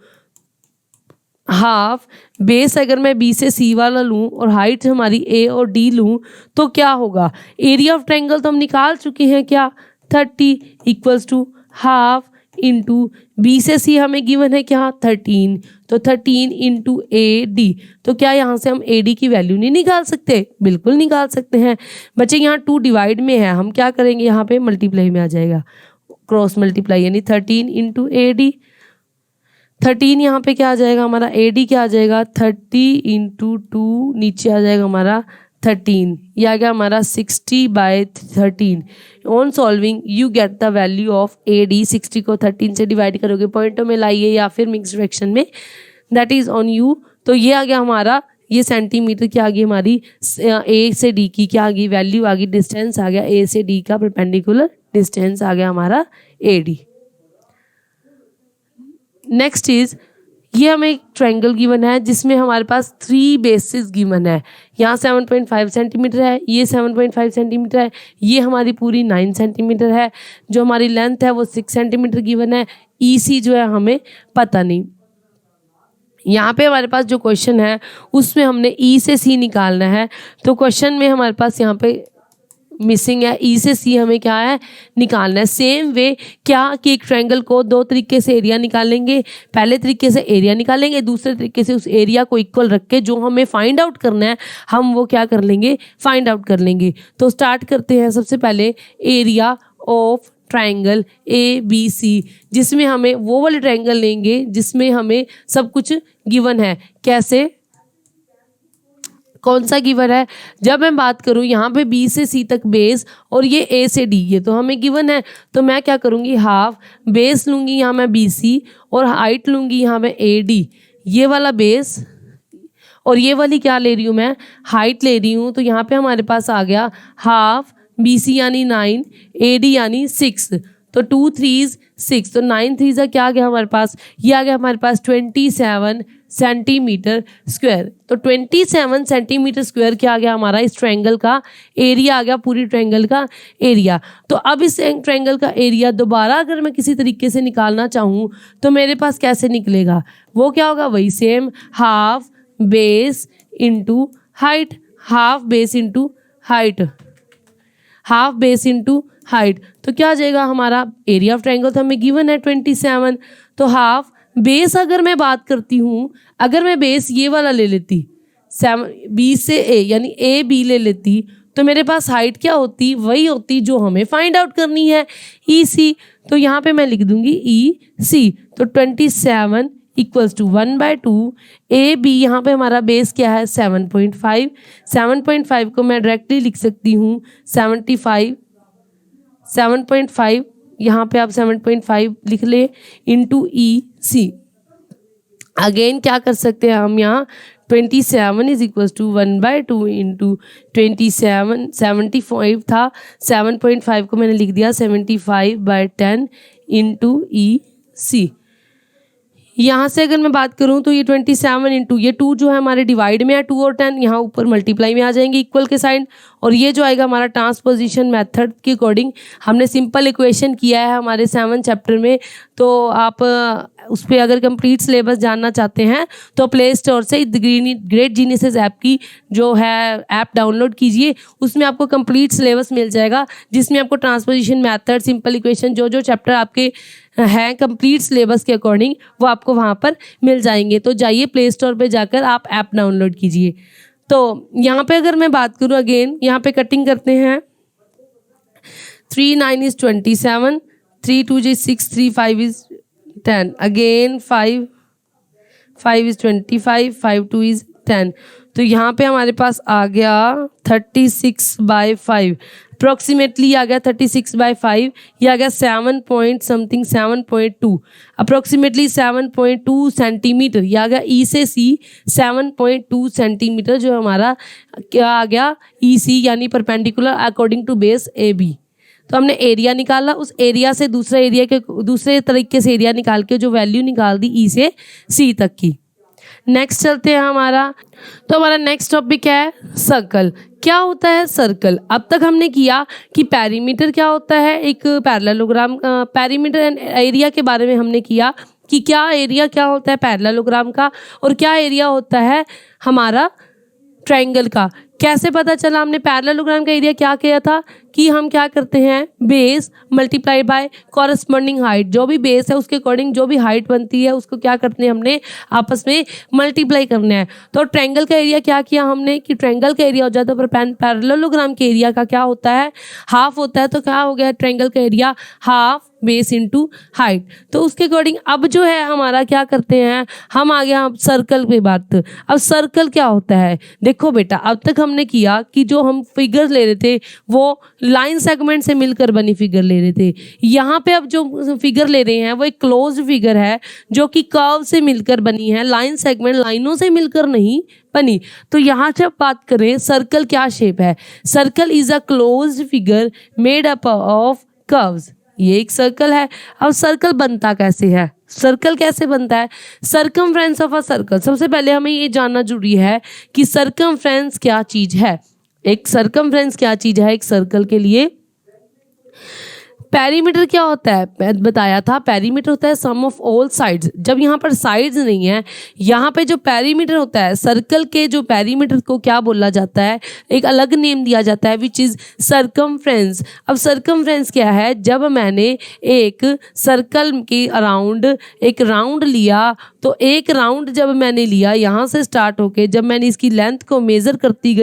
हाफ बेस अगर मैं B से C वाला लूँ और हाइट हमारी A और D लूँ तो क्या होगा, एरिया ऑफ ट्रायंगल तो हम निकाल चुके हैं, क्या 30 equals to half into B से C हमें गिवन है क्या 13, तो 13 इंटू AD। तो क्या यहाँ से हम AD की वैल्यू नहीं निकाल सकते, बिल्कुल निकाल सकते हैं बच्चे। यहाँ 2 डिवाइड में है, हम क्या करेंगे यहाँ पे मल्टीप्लाई में आ जाएगा, क्रॉस मल्टीप्लाई, यानी 13 इंटू AD। 13 यहाँ पे क्या आ जाएगा हमारा, AD क्या आ जाएगा 30 इंटू 2, नीचे आ जाएगा हमारा 13, ये आ गया हमारा 60/13। On solving you get the value of AD। 60 को 13 से डिवाइड करोगे, पॉइंटों में लाइए या फिर मिक्स फ्रैक्शन में, दैट इज ऑन यू। तो ये आ गया हमारा, ये सेंटीमीटर क्या आ गई हमारी A से D की क्या आ गई वैल्यू आ गई, डिस्टेंस आ गया A से D का परपेंडिकुलर डिस्टेंस आ गया हमारा AD। नेक्स्ट इज, ये हमें एक ट्रायंगल गिवन है जिसमें हमारे पास 3 बेसिस गिवन है। यहाँ 7.5 सेंटीमीटर है, ये 7.5 सेंटीमीटर है, ये हमारी पूरी 9 सेंटीमीटर है, जो हमारी लेंथ है वो 6 सेंटीमीटर गिवन है। EC जो है हमें पता नहीं। यहाँ पे हमारे पास जो क्वेश्चन है उसमें हमने E से C निकालना है, तो क्वेश्चन में हमारे पास यहाँ पे मिसिंग है, E से C हमें क्या है निकालना है। सेम वे क्या कि एक ट्रायंगल को 2 तरीके से एरिया निकालेंगे, पहले तरीके से एरिया निकालेंगे, दूसरे तरीके से उस एरिया को इक्वल रख के जो हमें फाइंड आउट करना है हम वो क्या कर लेंगे, फाइंड आउट कर लेंगे। तो स्टार्ट करते हैं सबसे पहले एरिया ऑफ ट्रायंगल ABC, जिसमें हमें वो वाले ट्रायंगल लेंगे जिसमें हमें सब कुछ गिवन है। कैसे, कौन सा गिवन है, जब मैं बात करूं यहाँ पे B से C तक बेस और ये A से D, ये तो हमें गिवन है। तो मैं क्या करूँगी, हाफ बेस लूँगी यहाँ मैं BC और हाइट लूँगी यहाँ मैं AD, ये वाला बेस और ये वाली क्या ले रही हूँ मैं, हाइट ले रही हूँ। तो यहाँ पे हमारे पास आ गया हाफ BC यानी 9, AD यानी 6, तो 2 3 6, तो 9 3 क्या आ गया हमारे पास, ये आ गया हमारे पास 27 सेंटीमीटर स्क्वायर। तो 27 सेंटीमीटर स्क्वायर क्या आ गया हमारा, इस ट्रायंगल का एरिया आ गया, पूरी ट्रायंगल का एरिया। तो अब इस ट्रायंगल का एरिया दोबारा अगर मैं किसी तरीके से निकालना चाहूँ तो मेरे पास कैसे निकलेगा, वो क्या होगा, वही same half base into height, half base into height, half base into height. तो क्या आ जाएगा हमारा, एरिया ऑफ ट्रायंगल तो हमें गिवन है 27, तो हाफ बेस अगर मैं बात करती हूँ, अगर मैं बेस ये वाला ले लेती 7 B से A यानी AB ले लेती तो मेरे पास हाइट क्या होती, वही होती जो हमें फाइंड आउट करनी है EC। तो यहाँ पे मैं लिख दूंगी EC, तो 27 इक्वल्स टू 1/2 AB, यहाँ पे हमारा बेस क्या है 7.5, 7.5 को मैं डायरेक्टली लिख सकती हूँ 7.5, यहाँ पे आप 7.5 लिख ले इंटू EC। अगेन क्या कर सकते हैं हम यहाँ 27 इज इक्वल्स टू 1/2 इंटू 27, 75 था, 7.5 को मैंने लिख दिया 75/10 इंटू EC। यहाँ से अगर मैं बात करूँ तो ये 27 इंटू ये 2 जो है हमारे डिवाइड में है, 2 और 10 यहाँ ऊपर मल्टीप्लाई में आ जाएंगे इक्वल के साइन, और ये जो आएगा हमारा ट्रांसपोजिशन मेथड के अकॉर्डिंग हमने सिंपल इक्वेशन किया है हमारे 7 चैप्टर में। तो आप उस पर अगर कंप्लीट सिलेबस जानना चाहते हैं तो प्ले स्टोर से ग्रेट जीनियसेस ऐप की जो है ऐप डाउनलोड कीजिए, उसमें आपको कंप्लीट सिलेबस मिल जाएगा जिसमें आपको ट्रांसपोजिशन मेथड, सिंपल इक्वेशन, जो चैप्टर आपके हैं कंप्लीट सिलेबस के अकॉर्डिंग वो आपको वहाँ पर मिल जाएंगे। तो जाइए प्ले स्टोर पे जाकर आप ऐप डाउनलोड कीजिए। तो यहाँ पे अगर मैं बात करूँ अगेन यहाँ पे कटिंग करते हैं, 3 9 is 27, 3 2 is 6, 3 5 is 10, again 5 5 is 25, 5 2 is 10। तो यहाँ पे हमारे पास आ गया 36/5, अप्रोक्सीमेटली आ गया 36/5, ये आ गया 7.2, अप्रोक्सीमेटली 7.2 सेंटीमीटर, ये आ गया E से C 7.2 सेंटीमीटर जो हमारा क्या आ गया EC यानी perpendicular according to base AB। तो हमने एरिया निकाला, उस एरिया से दूसरे तरीके से एरिया निकाल के जो वैल्यू निकाल दी ई से सी तक की। नेक्स्ट चलते हैं तो हमारा नेक्स्ट टॉपिक है सर्कल। क्या होता है सर्कल? अब तक हमने किया कि पेरीमीटर क्या होता है, एक पैरेललोग्राम, पेरीमीटर एंड एरिया के बारे में हमने किया कि क्या एरिया क्या होता है पैरेललोग्राम का और क्या एरिया होता है हमारा ट्रायंगल का। कैसे पता चला? हमने पैरेललोग्राम का एरिया क्या किया था कि हम क्या करते हैं, base multiply bye corresponding height, जो भी बेस है उसके अकॉर्डिंग जो भी हाइट बनती है उसको क्या करते हैं हमने आपस में मल्टीप्लाई करना है। तो ट्रायंगल का एरिया क्या किया हमने कि ट्रायंगल का एरिया हो जाता है, पर पैरेललोग्राम के एरिया का क्या होता है, हाफ होता है। तो क्या हो गया ट्रायंगल का area, half base into height. तो उसके अकॉर्डिंग अब जो है हमारा क्या करते हैं, हम आ गया सर्कल पे बात। अब सर्कल क्या होता है, देखो बेटा अब तक हमने किया कि जो हम फिगर ले रहे थे वो लाइन सेगमेंट से मिलकर बनी फिगर ले रहे थे। यहाँ पे अब जो फिगर ले रहे हैं वो एक क्लोज्ड फिगर है जो कि कर्व से मिलकर बनी है, लाइन सेगमेंट लाइनों से मिलकर नहीं बनी। तो यहाँ से बात करें सर्कल क्या शेप है, circle is a closed figure made up of curves. ये एक सर्कल है। अब सर्कल बनता कैसे है, सर्कल कैसे बनता है, सर्कमफ्रेंस ऑफ अ सर्कल। सबसे पहले हमें ये जानना जरूरी है कि सर्कमफ्रेंस क्या चीज है। एक सर्कमफ्रेंस क्या चीज है एक सर्कल के लिए। पेरीमीटर क्या होता है, बताया था पेरीमीटर होता है सम ऑफ ऑल साइड्स। जब यहाँ पर साइड्स नहीं है, यहाँ पे जो पेरीमीटर होता है सर्कल के, जो पेरीमीटर को क्या बोला जाता है, एक अलग नेम दिया जाता है विच इज सर्कमफ्रेंस। अब सर्कमफ्रेंस क्या है, जब मैंने एक सर्कल के अराउंड एक राउंड लिया, तो एक राउंड जब मैंने लिया यहाँ से स्टार्ट होके, जब मैंने इसकी लेंथ को मेज़र करती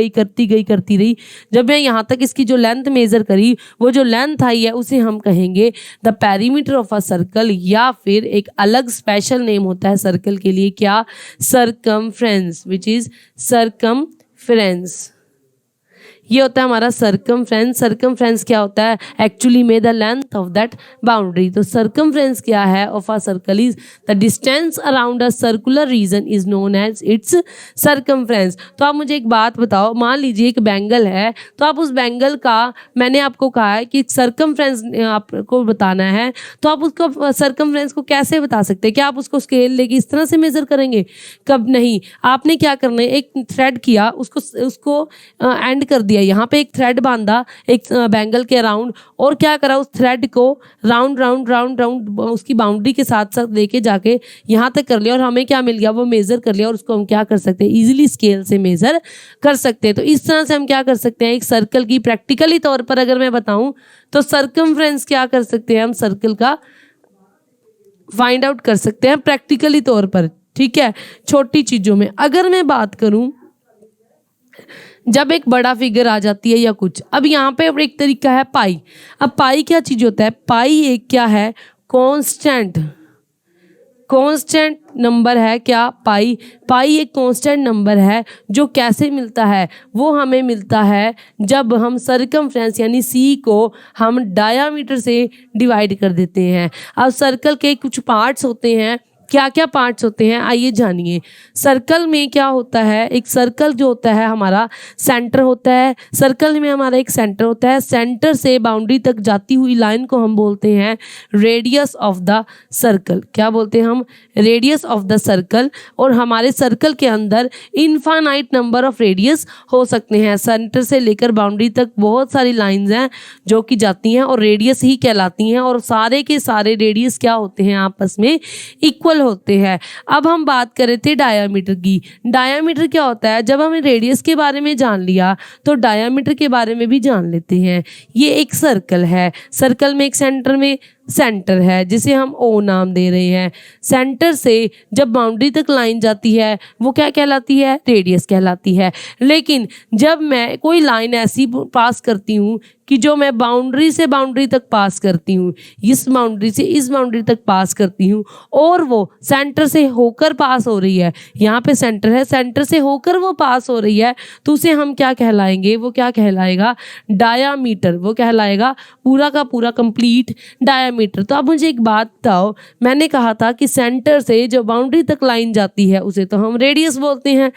रही, जब मैं यहाँ तक इसकी जो लेंथ मेज़र करी, वो जो लेंथ आई है उसे हम कहेंगे the perimeter of a circle, या फिर एक अलग स्पेशल नेम होता है सर्कल के लिए, क्या, सर्कमफ्रेंस, विच इज सर्कमफ्रेंस। ये होता है हमारा सर्कमफ्रेंस। सर्कमफ्रेंस क्या होता है, एक्चुअली में the length of that boundary. तो सर्कमफ्रेंस क्या है of a circle is the distance around a circular region is known as its circumference. तो आप मुझे एक बात बताओ, मान लीजिए एक बैंगल है, तो आप उस बैंगल का, मैंने आपको कहा है कि सर्कमफ्रेंस आपको बताना है, तो आप उसको सर्कमफ्रेंस को कैसे बता सकते हैं? क्या आप उसको स्केल लेके इस तरह से मेजर करेंगे? कब नहीं। आपने क्या करना है, एक थ्रेड किया, उसको एंड कर दिया, यहाँ पे एक थ्रेड बांधा एक बैंगल के अराउंड, और क्या करा, उस थ्रेड को राउंड राउंड राउंड राउंड उसकी बाउंड्री के साथ साथ लेके जाके यहाँ तक कर लिया, और हमें क्या मिल गया, वो मेजर कर लिया, और उसको हम क्या कर सकते हैं, इजीली स्केल से मेजर कर सकते हैं। तो इस तरह से हम क्या कर सकते हैं, एक सर्कल की प्रैक्टिकली तौर पर अगर मैं बताऊं तो सर्कमफ्रेंस क्या कर सकते हैं, हम सर्कल का फाइंड आउट कर सकते हैं प्रैक्टिकली तौर पर। ठीक है, छोटी चीजों में अगर मैं बात करूं, जब एक बड़ा फिगर आ जाती है या कुछ, अब यहाँ पे एक तरीका है पाई। अब पाई क्या चीज होता है, पाई एक क्या है, कांस्टेंट नंबर है। क्या, पाई एक कांस्टेंट नंबर है जो कैसे मिलता है, वो हमें मिलता है जब हम सर्कमफ्रेंस यानी सी को हम डायामीटर से डिवाइड कर देते हैं। अब सर्कल के कुछ पार्ट्स होते हैं, क्या क्या पार्ट्स होते हैं आइए जानिए। सर्कल में क्या होता है, एक सर्कल जो होता है हमारा सेंटर होता है, सर्कल में हमारा एक सेंटर होता है, सेंटर से बाउंड्री तक जाती हुई लाइन को हम बोलते हैं रेडियस ऑफ द सर्कल। क्या बोलते हैं हम, रेडियस ऑफ द सर्कल। और हमारे सर्कल के अंदर इनफाइनाइट नंबर ऑफ रेडियस हो सकते हैं, सेंटर से लेकर बाउंड्री तक बहुत सारी लाइंस हैं जो कि जाती हैं और रेडियस ही कहलाती हैं, और सारे के सारे रेडियस क्या होते हैं, आपस में इक्वल होते हैं। अब हम बात कर रहे थे डायामीटर की। डायामीटर क्या होता है, जब हमें रेडियस के बारे में जान लिया तो डायामीटर के बारे में भी जान लेते हैं। ये एक सर्कल है, सर्कल में एक सेंटर में सेंटर है जिसे हम ओ नाम दे रहे हैं। सेंटर से जब बाउंड्री तक लाइन जाती है वो क्या कहलाती है, रेडियस कहलाती है। लेकिन जब मैं कोई लाइन ऐसी पास करती हूँ कि जो मैं बाउंड्री से बाउंड्री तक पास करती हूँ, इस बाउंड्री से इस बाउंड्री तक पास करती हूँ, और वो सेंटर से होकर पास हो रही है, यहाँ पे सेंटर है, सेंटर से होकर वो पास हो रही है, तो उसे हम क्या कहलाएंगे, वो क्या कहलाएगा, डायामीटर। वो कहलाएगा पूरा का पूरा कंप्लीट डायामीटर। तो अब मुझे एक बात बताओ, मैंने कहा था कि सेंटर से जो बाउंड्री तक लाइन जाती है उसे तो हम रेडियस बोलते हैं,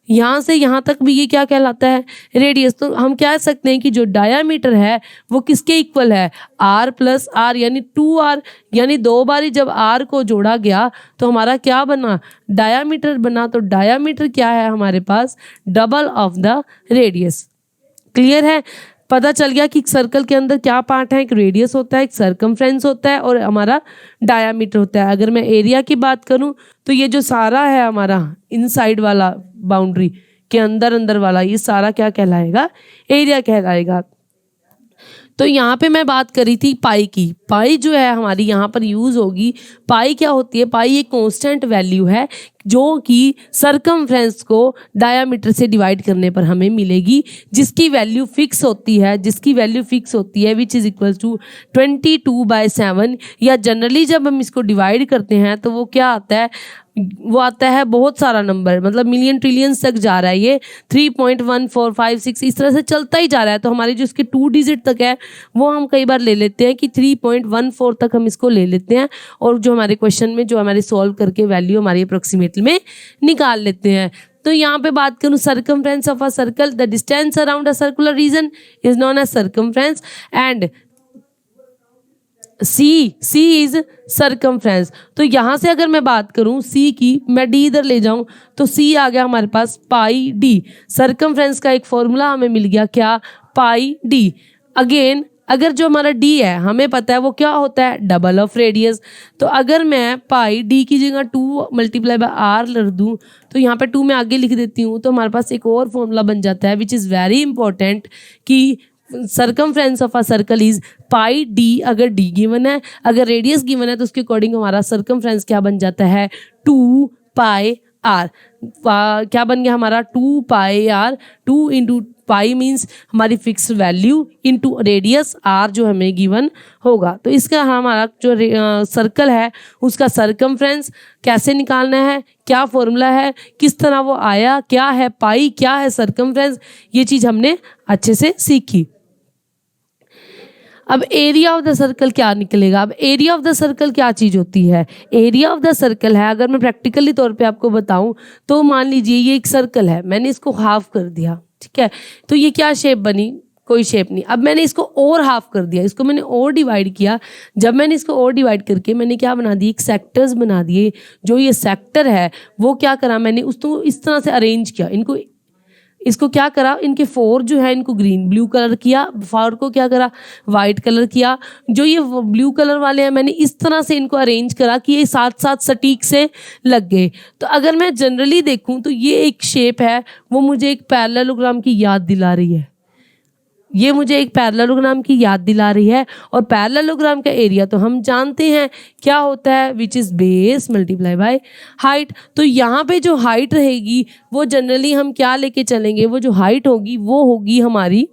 यहाँ से यहाँ तक भी ये क्या कहलाता है, रेडियस। तो हम कह सकते हैं कि जो डायामीटर है वो किसके इक्वल है, r प्लस आर, यानी 2r, यानी दो बारी जब r को जोड़ा गया तो हमारा क्या बना, डायामीटर बना। तो डायामीटर क्या है हमारे पास, double of the radius. Clear है, पता चल गया कि सर्कल के अंदर क्या पार्ट है, एक रेडियस होता है, एक सर्कमफ्रेंस होता है और हमारा डायामीटर होता है। अगर मैं एरिया की बात करूं तो ये जो सारा है हमारा इनसाइड वाला बाउंड्री के अंदर अंदर वाला, ये सारा क्या कहलाएगा, एरिया कहलाएगा। तो यहाँ पे मैं बात करी थी पाई की। पाई जो है हमारी यहाँ पर यूज़ होगी। पाई क्या होती है, पाई एक कांस्टेंट वैल्यू है जो कि सर्कमफ्रेंस को डायामीटर से डिवाइड करने पर हमें मिलेगी, जिसकी वैल्यू फिक्स होती है विच इज़ इक्वल टू 22/7। या जनरली जब हम इसको डिवाइड करते हैं तो वो क्या आता है, वो आता है बहुत सारा नंबर, मतलब मिलियन ट्रिलियंस तक जा रहा है ये, 3.1456 इस तरह से चलता ही जा रहा है। तो हमारी जो इसके 2 डिजिट तक है वो हम कई बार ले लेते हैं कि 3.14 तक हम इसको ले लेते हैं, और जो हमारे क्वेश्चन में जो हमारे सॉल्व करके वैल्यू हमारी अप्रोक्सीमेटली में निकाल लेते हैं। तो यहाँ पे बात करूँ circumference of a circle, the distance around a circular region is known as circumference and C is circumference. तो यहाँ से अगर मैं बात करूँ सी की, मैं डी इधर ले जाऊँ तो सी आ गया हमारे पास पाई डी। सर्कमफ्रेंस का एक फॉर्मूला हमें मिल गया, क्या, पाई डी। अगेन अगर जो हमारा डी है हमें पता है वो क्या होता है, डबल ऑफ रेडियस। तो अगर मैं पाई डी की जगह 2 मल्टीप्लाई बाय आर रख दूँ तो यहाँ पे 2 मैं आगे लिख देती हूँ, तो हमारे पास एक और फॉर्मूला बन जाता है विच इज़ वेरी इंपॉर्टेंट कि circumference of a circle is pi D. अगर डी गिवन है, अगर रेडियस गिवन है तो उसके अकॉर्डिंग हमारा सर्कमफ्रेंस क्या बन जाता है, 2 पाई आर। क्या बन गया हमारा, 2 pi R. 2 into pi means हमारी fix value into radius R जो हमें गिवन होगा। तो इसका हमारा जो सर्कल है उसका सर्कमफ्रेंस कैसे निकालना है, क्या फॉर्मूला है, किस तरह वो आया, क्या है पाई, क्या है सर्कमफ्रेंस, ये चीज़ हमने अच्छे से सीखी। अब एरिया ऑफ द सर्कल क्या निकलेगा। अब एरिया ऑफ द सर्कल क्या चीज़ होती है, एरिया ऑफ द सर्कल है, अगर मैं प्रैक्टिकली तौर पे आपको बताऊं तो मान लीजिए ये एक सर्कल है, मैंने इसको हाफ कर दिया, ठीक है, तो ये क्या शेप बनी, कोई शेप नहीं। अब मैंने इसको और हाफ कर दिया, इसको मैंने और डिवाइड किया। जब मैंने इसको और डिवाइड करके मैंने क्या बना दिए, एक सेक्टर्स बना दिए। जो ये सेक्टर है वो क्या करा, मैंने उसको इस तरह से अरेंज किया, इसको क्या करा, इनके 4 जो है इनको ग्रीन ब्लू कलर किया, 4 को क्या करा, वाइट कलर किया। जो ये ब्लू कलर वाले हैं मैंने इस तरह से इनको अरेंज करा कि ये साथ साथ सटीक से लग गए। तो अगर मैं जनरली देखूं तो ये एक शेप है, वो मुझे एक पैरेललोग्राम की याद दिला रही है, ये मुझे एक पैरेललोग्राम की याद दिला रही है। और पैरेललोग्राम का एरिया तो हम जानते हैं क्या होता है, which is base multiply by height. तो यहाँ पे जो हाइट रहेगी वो जनरली हम क्या लेके चलेंगे, वो जो हाइट होगी वो होगी हमारी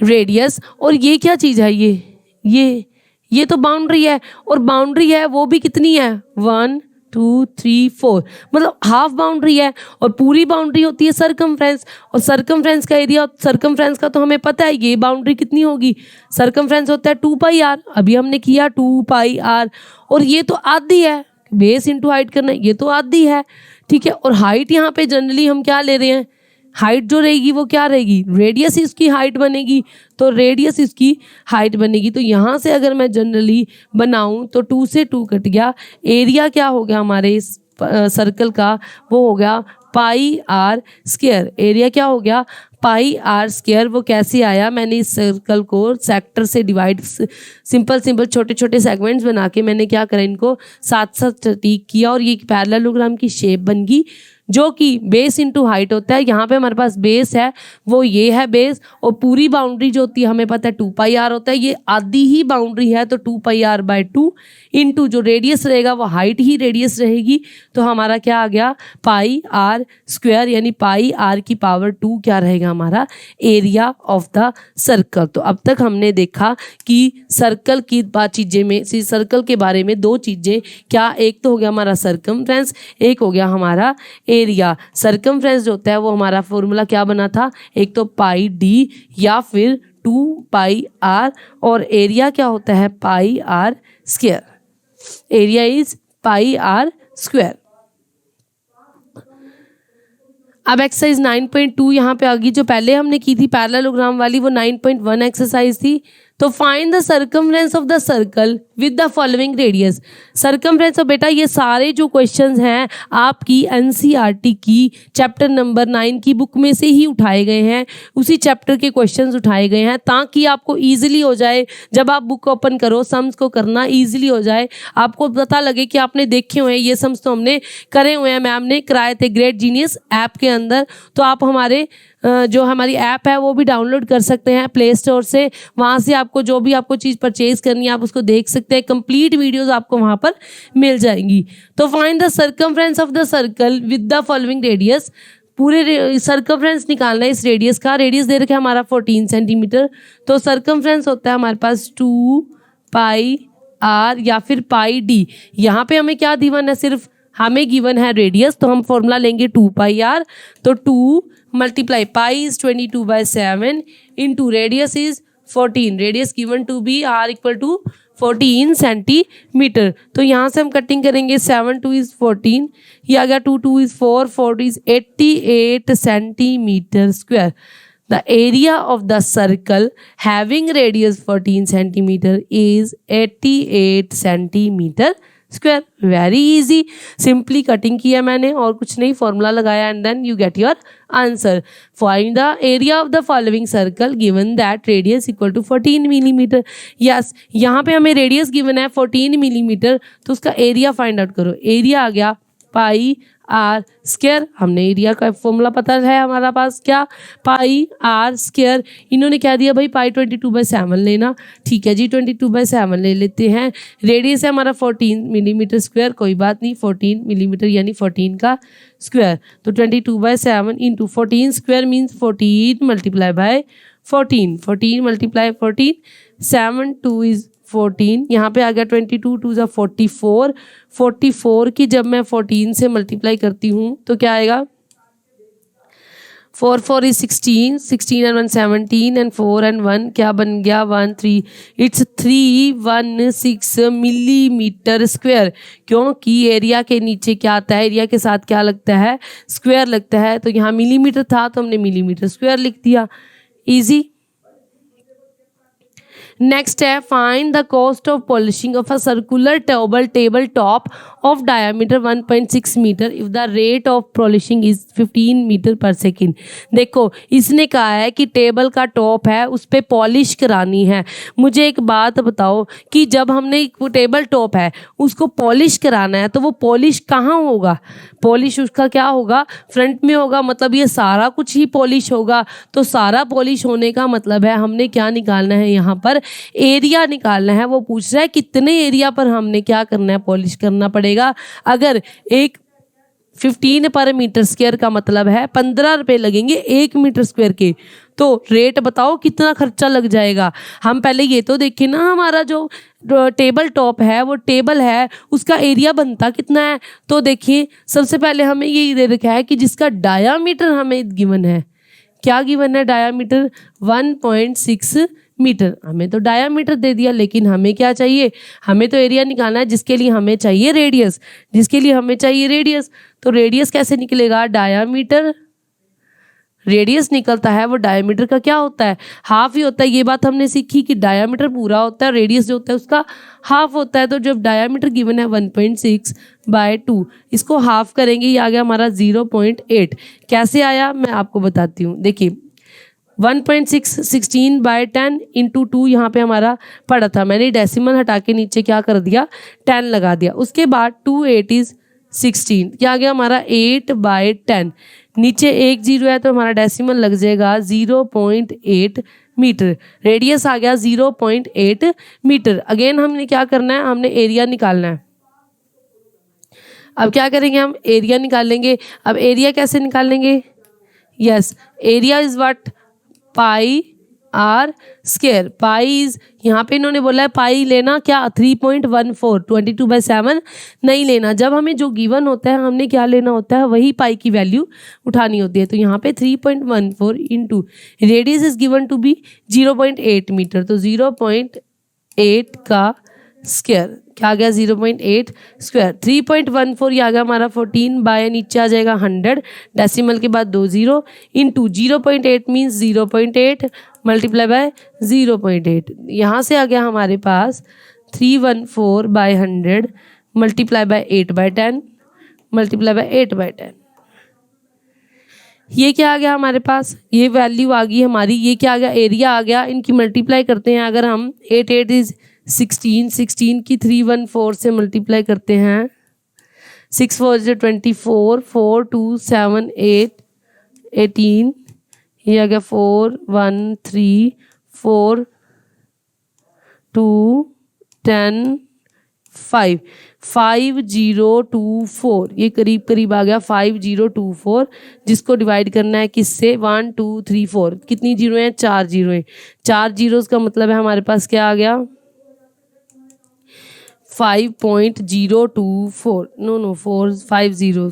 रेडियस। और ये क्या चीज़ है, ये तो बाउंड्री है, और बाउंड्री है वो भी कितनी है, 1 2 3 4, मतलब हाफ बाउंड्री है, और पूरी बाउंड्री होती है सर्कमफ्रेंस। और सर्कमफ्रेंस का एरिया, सर्कमफ्रेंस का तो हमें पता है ये बाउंड्री कितनी होगी, सर्कमफ्रेंस होता है 2 पाई आर, अभी हमने किया 2 पाई आर। और ये तो आधी है, बेस इंटू हाइट करना, ये तो आधी है, ठीक है। और हाइट यहाँ पे जनरली हम क्या ले रहे हैं, हाइट जो रहेगी वो क्या रहेगी, रेडियस इसकी हाइट बनेगी, तो रेडियस इसकी हाइट बनेगी। तो यहाँ से अगर मैं जनरली बनाऊँ तो 2 से 2 कट गया, एरिया क्या हो गया हमारे इस सर्कल का, वो हो गया पाई आर स्क्वायर। एरिया क्या हो गया, पाई आर स्क्वायर। वो कैसे आया, मैंने इस सर्कल को सेक्टर से डिवाइड, सिंपल छोटे छोटे सेगमेंट्स बना के मैंने क्या करा, इनको साथ साथ सटीक किया, और ये एक पैरेललोग्राम की शेप बन गई जो कि बेस इंटू हाइट होता है। यहाँ पे हमारे पास बेस है, वो ये है बेस, और पूरी बाउंड्री जो होती है हमें पता है 2 पाई आर होता है, ये आधी ही बाउंड्री है, तो 2 पाई आर बाय 2 इंटू जो रेडियस रहेगा वो हाइट ही रेडियस रहेगी। तो हमारा क्या आ गया, पाई आर स्क्वायर, यानी पाई आर की पावर 2 क्या रहेगा हमारा, एरिया ऑफ द सर्कल। तो अब तक हमने देखा कि सर्कल की चीज़ें में, सर्कल के बारे में 2 चीज़ें, क्या, एक तो हो गया हमारा सर्कमफ्रेंस, एक हो गया हमारा एरिया। सर्कमफ्रेंस जो होता है वो हमारा फॉर्मूला क्या बना था, एक तो पाई डी या फिर 2 पाई आर, और एरिया क्या होता है, pi are square. Area is pi are square. अब एक्सरसाइज 9.2 यहाँ पे आ गई, जो पहले हमने की थी पैरेललोग्राम वाली, वो 9.1 एक्सरसाइज थी। तो find the circumference of the circle with the following radius. Circumference, बेटा ये सारे जो क्वेश्चंस हैं आपकी एनसीईआरटी की चैप्टर नंबर 9 की बुक में से ही उठाए गए हैं, उसी चैप्टर के क्वेश्चंस उठाए गए हैं, ताकि आपको ईजिली हो जाए, जब आप बुक ओपन करो सम्स को करना ईजिली हो जाए, आपको पता लगे कि आपने देखे हुए हैं ये सम्स, तो हमने करे हुए हैं, मैम ने कराए थे ग्रेट जीनियस ऐप के अंदर। तो आप हमारे जो हमारी ऐप है वो भी डाउनलोड कर सकते हैं प्ले स्टोर से, वहाँ से आपको जो भी आपको चीज़ परचेज करनी है आप उसको देख सकते हैं, कंप्लीट वीडियोस आपको वहाँ पर मिल जाएंगी। तो find the circumference of the circle with the following radius. पूरे सर्कमफ्रेंस निकालना है इस रेडियस का। रेडियस दे रखा है हमारा 14 सेंटीमीटर, तो सर्कमफ्रेंस होता है हमारे पास 2 पाई आर या फिर पाई डी। यहाँ पे हमें क्या गिवन है, सिर्फ हमें गिवन है रेडियस, तो हम फॉर्मूला लेंगे 2 पाई आर। तो 2 multiply pi is 22/7 into radius is 14। Radius given to be R equal to 14 centimetre. तो यहाँ से हम कटिंग करेंगे, 7 2 इज 14, ये आ गया 2 2 is 4 4 is 88 centimetre square. The area of the circle having radius 14 centimeter is 88 centimeter square. Very easy. Simply cutting किया मैंने और कुछ नहीं, formula लगाया and then you get your answer. Find the area of the following circle given that radius equal to 14 millimeter. Yes, यहाँ पे हमें radius given है 14 millimeter, तो उसका area find out करो। area आ गया पाई आर स्क्वायर, हमने एरिया का फॉर्मूला पता है हमारा पास, क्या पाई आर स्क्वायर। इन्होंने क्या दिया भाई, पाई 22/7 लेना, ठीक है जी 22/7 ले लेते हैं। रेडियस है हमारा 14 मिलीमीटर स्क्वायर, कोई बात नहीं, 14 मिलीमीटर यानी 14 का स्क्वायर। तो 22/7 into 14 square means 14 multiply by 14, 14 multiply 14, 7 2 is 14, यहाँ पे आ गया 22 2 जा 44, 44 की जब मैं 14 से मल्टीप्लाई करती हूँ तो क्या आएगा, 4 4 इज 16, 16 and 1 17 and 4 and 1 क्या बन गया 1 3, इट्स 316 मिलीमीटर स्क्वायर। क्योंकि एरिया के नीचे क्या आता है, एरिया के साथ क्या लगता है, स्क्वायर लगता है, तो यहाँ मिलीमीटर था तो हमने मिलीमीटर स्क्वायर लिख दिया, इजी। नेक्स्ट है find the cost of polishing of a circular table top of diameter 1.6 metre if the rate of polishing is 15 metre per second. देखो इसने कहा है कि टेबल का टॉप है उस पर पॉलिश करानी है। मुझे एक बात बताओ कि जब हमने टेबल टॉप है उसको पॉलिश कराना है तो वो पॉलिश कहाँ होगा, पॉलिश उसका क्या होगा, फ्रंट में होगा, मतलब ये सारा कुछ ही पॉलिश होगा। तो सारा पॉलिश होने का मतलब है हमने क्या निकालना है, यहाँ पर एरिया निकालना है। वो पूछ रहा है कितने एरिया पर हमने क्या करना है, पॉलिश करना पड़ेगा। अगर एक 15 पर मीटर स्क्वायर का मतलब है 15 रुपये लगेंगे 1 मीटर स्क्वायर के, तो रेट बताओ कितना खर्चा लग जाएगा। हम पहले ये तो देखें ना, हमारा जो टेबल टॉप है वो टेबल है उसका एरिया बनता कितना है। तो देखिए सबसे पहले हमें ये दे रखा है कि जिसका डायामीटर हमें गिवन है, क्या गिवन है, डायामीटर 1.6 मीटर। हमें तो डायामीटर दे दिया, लेकिन हमें क्या चाहिए, हमें तो एरिया निकालना है जिसके लिए हमें चाहिए रेडियस, जिसके लिए हमें चाहिए रेडियस। तो रेडियस कैसे निकलेगा, डायामीटर, रेडियस निकलता है वो डायमीटर का क्या होता है, हाफ ही होता है। ये बात हमने सीखी कि डायमीटर पूरा होता है, रेडियस जो होता है उसका हाफ होता है। तो जब डायमीटर गिवन है 1.6/2, इसको हाफ करेंगे, ये आ गया हमारा 0.8। कैसे आया मैं आपको बताती हूँ। देखिए 1.6 16/10 इंटू 2 यहाँ पे हमारा पड़ा था, मैंने डेसिमल हटा के नीचे क्या कर दिया 10 लगा दिया। उसके बाद 2 8 इज 16, क्या आ गया हमारा 8/10, नीचे 1 0 है तो हमारा डेसिमल लग जाएगा 0.8 मीटर। रेडियस आ गया 0.8 मीटर। अगेन हमने क्या करना है, हमने एरिया निकालना है। अब क्या करेंगे, हम एरिया निकालेंगे। अब एरिया कैसे निकालेंगे, yes area is what, pi are square. Pi is, यहाँ पे इन्होंने बोला है पाई लेना क्या 3.14, 22/7 नहीं लेना। जब हमें जो गिवन होता है हमने क्या लेना होता है, वही पाई की वैल्यू उठानी होती है। तो यहाँ पे 3.14 into radius is given to be 0.8 metre, तो 0.8 का स्क्वायर, क्या आ गया 0.8 स्क्वायर। 3.14 ये आ गया हमारा 14 बाय नीचे आ जाएगा 100, डेसिमल के बाद 2 zero into 0.8 means 0.8 multiply by 0.8, यहाँ से आ गया हमारे पास 314 by 100 multiply by 8/10 multiply by 8/10। ये क्या आ गया हमारे पास, ये वैल्यू आ गई हमारी, ये क्या आ गया एरिया आ गया। इनकी मल्टीप्लाई करते हैं, अगर हम 8 8 इज 16, 16 की 314 से मल्टीप्लाई करते हैं, 6 4 इज 24, 4 2 7 8 18, ये आ गया 4 1 3 4 2 10 5 5024, ये करीब करीब आ गया 5024, जिसको डिवाइड करना है किससे 1 2 3 4, कितनी जीरो हैं 4 जीरो हैं, 4 जीरोस का मतलब है हमारे पास क्या आ गया 5.024, नो 5 जीरो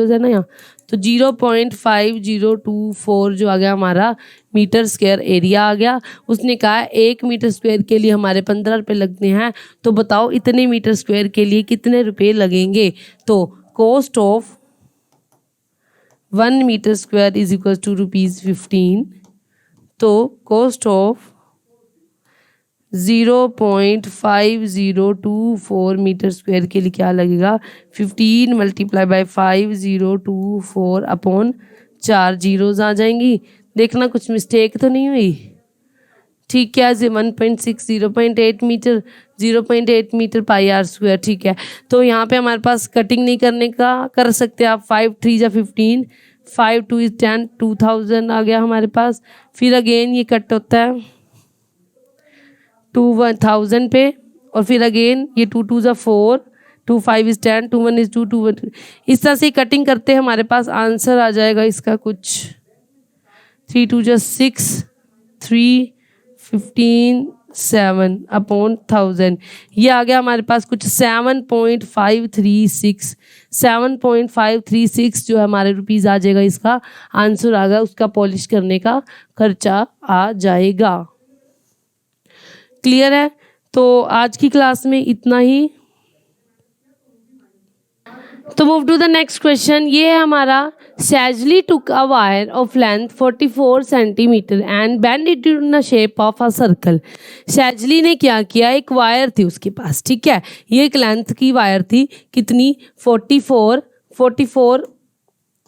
है ना यहाँ, तो 0.5024 जो आ गया हमारा मीटर स्क्वायर एरिया आ गया। उसने कहा 1 मीटर स्क्वायर के लिए हमारे 15 रुपये लगते हैं, तो बताओ इतने मीटर स्क्वायर के लिए कितने रुपए लगेंगे। तो cost of 1 metre square is equal to ₹15, तो कॉस्ट ऑफ 0.5024 मीटर स्क्वायर के लिए क्या लगेगा 15 मल्टीप्लाई बाय 5024 अपॉन 4 जीरोज आ जाएंगी। देखना कुछ मिस्टेक तो नहीं हुई, ठीक है। 1.6 0.8 metre 0.8 metre pi are square, ठीक है। तो यहाँ पे हमारे पास कटिंग नहीं करने का कर सकते आप, 5 3 जा 15, 5 2 इज 10, 2000 आ गया हमारे पास। फिर अगेन ये कट होता है 2 1000 पे, और फिर अगेन ये 2 2 जा 4, 2 5 इज 10, 2 1 इज 2, 2 1, इस तरह से कटिंग करते हैं हमारे पास आंसर आ जाएगा इसका कुछ 3 2 जा 6, 3 15 7 अपॉन 1000, ये आ गया हमारे पास कुछ 7.536, 7.536 जो हमारे रुपीज़ आ जाएगा, इसका आंसर आ गया, उसका पॉलिश करने का खर्चा आ जाएगा। क्लियर है। तो आज की क्लास में इतना ही। तो move to the next question. ये है हमारा Saijli took a wire of length 44 centimetre and bend it in the shape of a circle. Saijli ने क्या किया, एक वायर थी उसके पास, ठीक है, ये एक लेंथ की वायर थी, कितनी 44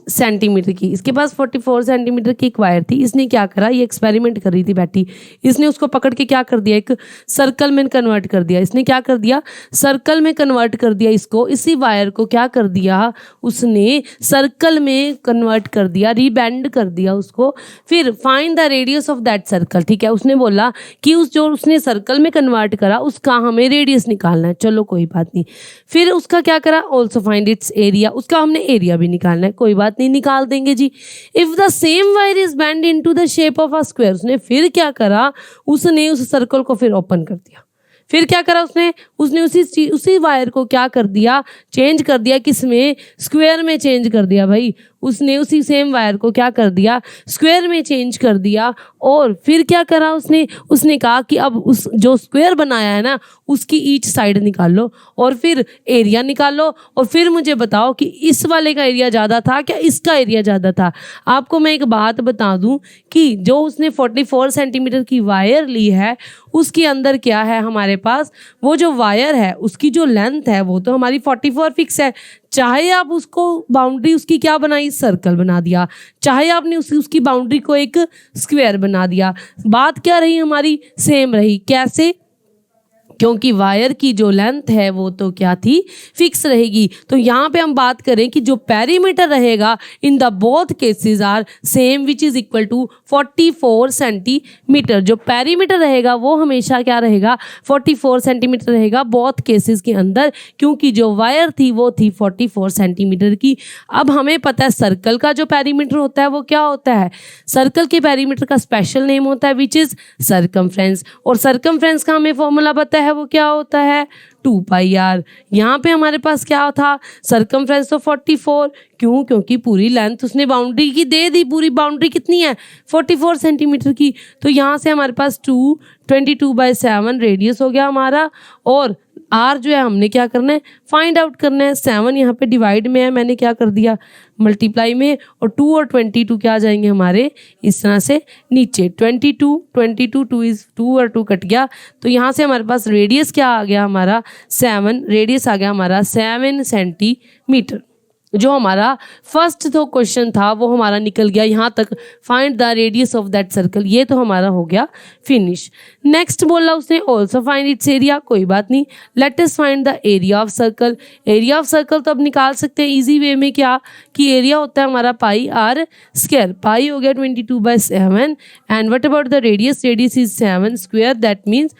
सेंटीमीटर की, इसके पास 44 सेंटीमीटर की एक वायर थी। इसने क्या करा, ये एक्सपेरिमेंट कर रही थी बैठी, इसने उसको पकड़ के क्या कर दिया, एक सर्कल में कन्वर्ट कर दिया। इसने क्या कर दिया, सर्कल में कन्वर्ट कर दिया इसको, इसी वायर को क्या कर दिया उसने सर्कल में कन्वर्ट कर दिया, रीबेंड कर दिया उसको। फिर find the radius of that circle, ठीक है, उसने बोला कि उस जो उसने सर्कल में कन्वर्ट करा उसका हमें रेडियस निकालना है। चलो कोई बात नहीं। फिर उसका क्या करा, ऑल्सो फाइंड इट्स एरिया, उसका हमने एरिया भी निकालना है, कोई बात नहीं निकाल देंगे जी। If the same wire is bend into the shape of a square, उसने फिर क्या करा, उसने उस सर्कल को फिर ओपन कर दिया। फिर क्या करा उसने उसी वायर को क्या कर दिया, चेंज कर दिया, किसमें, स्क्वायर में चेंज कर दिया भाई। उसने उसी सेम वायर को क्या कर दिया, स्क्वायर में चेंज कर दिया। और फिर क्या करा उसने कहा कि अब उस जो स्क्वायर बनाया है ना उसकी ईच साइड निकाल लो और फिर एरिया निकालो, और फिर मुझे बताओ कि इस वाले का एरिया ज़्यादा था क्या इसका एरिया ज़्यादा था। आपको मैं एक बात बता दूं कि जो उसने 44 सेंटीमीटर की वायर ली है उसके अंदर क्या है हमारे पास, वो जो वायर है उसकी जो लेंथ है वो तो हमारी 44 फिक्स है। चाहे आप उसको बाउंड्री उसकी क्या बनाई, सर्कल बना दिया, चाहे आपने उसकी बाउंड्री को एक स्क्वायर बना दिया, बात क्या रही हमारी, सेम रही। कैसे, क्योंकि वायर की जो लेंथ है वो तो क्या थी, फिक्स रहेगी। तो यहाँ पे हम बात करें कि जो पेरीमीटर रहेगा in the both cases are same which is equal to 44 centimetre. जो पेरीमीटर रहेगा वो हमेशा क्या रहेगा, 44 सेंटीमीटर रहेगा बोथ केसेस के अंदर, क्योंकि जो वायर थी वो थी 44 सेंटीमीटर की। अब हमें पता है सर्कल का जो पेरीमीटर होता है वो क्या होता है, सर्कल के पेरीमीटर का स्पेशल नेम होता है विच इज सर्कमफ्रेंस, और सर्कमफ्रेंस का हमें फॉर्मूला पता है वो क्या होता है 2πr। यहाँ पे हमारे पास क्या था, सर्कमफ्रेंस तो 44, क्यों, क्योंकि पूरी लेंथ उसने बाउंड्री की दे दी, पूरी बाउंड्री कितनी है 44 सेंटीमीटर की। तो यहाँ से हमारे पास 22/7 रेडियस हो गया हमारा, और आर जो है हमने क्या करना है, फाइंड आउट करना है। 7 यहाँ पे डिवाइड में है, मैंने क्या कर दिया मल्टीप्लाई में, और 2 और 22 क्या आ जाएंगे हमारे इस तरह से नीचे। 22 2 इज 2 और 2 कट गया, तो यहाँ से हमारे पास रेडियस क्या आ गया हमारा 7, रेडियस आ गया हमारा 7 सेंटीमीटर। जो हमारा फर्स्ट तो क्वेश्चन था वो हमारा निकल गया यहाँ तक, find the radius of that circle, ये तो हमारा हो गया फिनिश। नेक्स्ट बोला उसने ऑल्सो फाइंड इट्स एरिया, कोई बात नहीं, let us find the area of circle. Area of circle तो अब निकाल सकते हैं इजी वे में, क्या कि एरिया होता है हमारा पाई आर स्क्वायर, पाई हो गया 22/7 and what about the radius, radius is 7 square, that means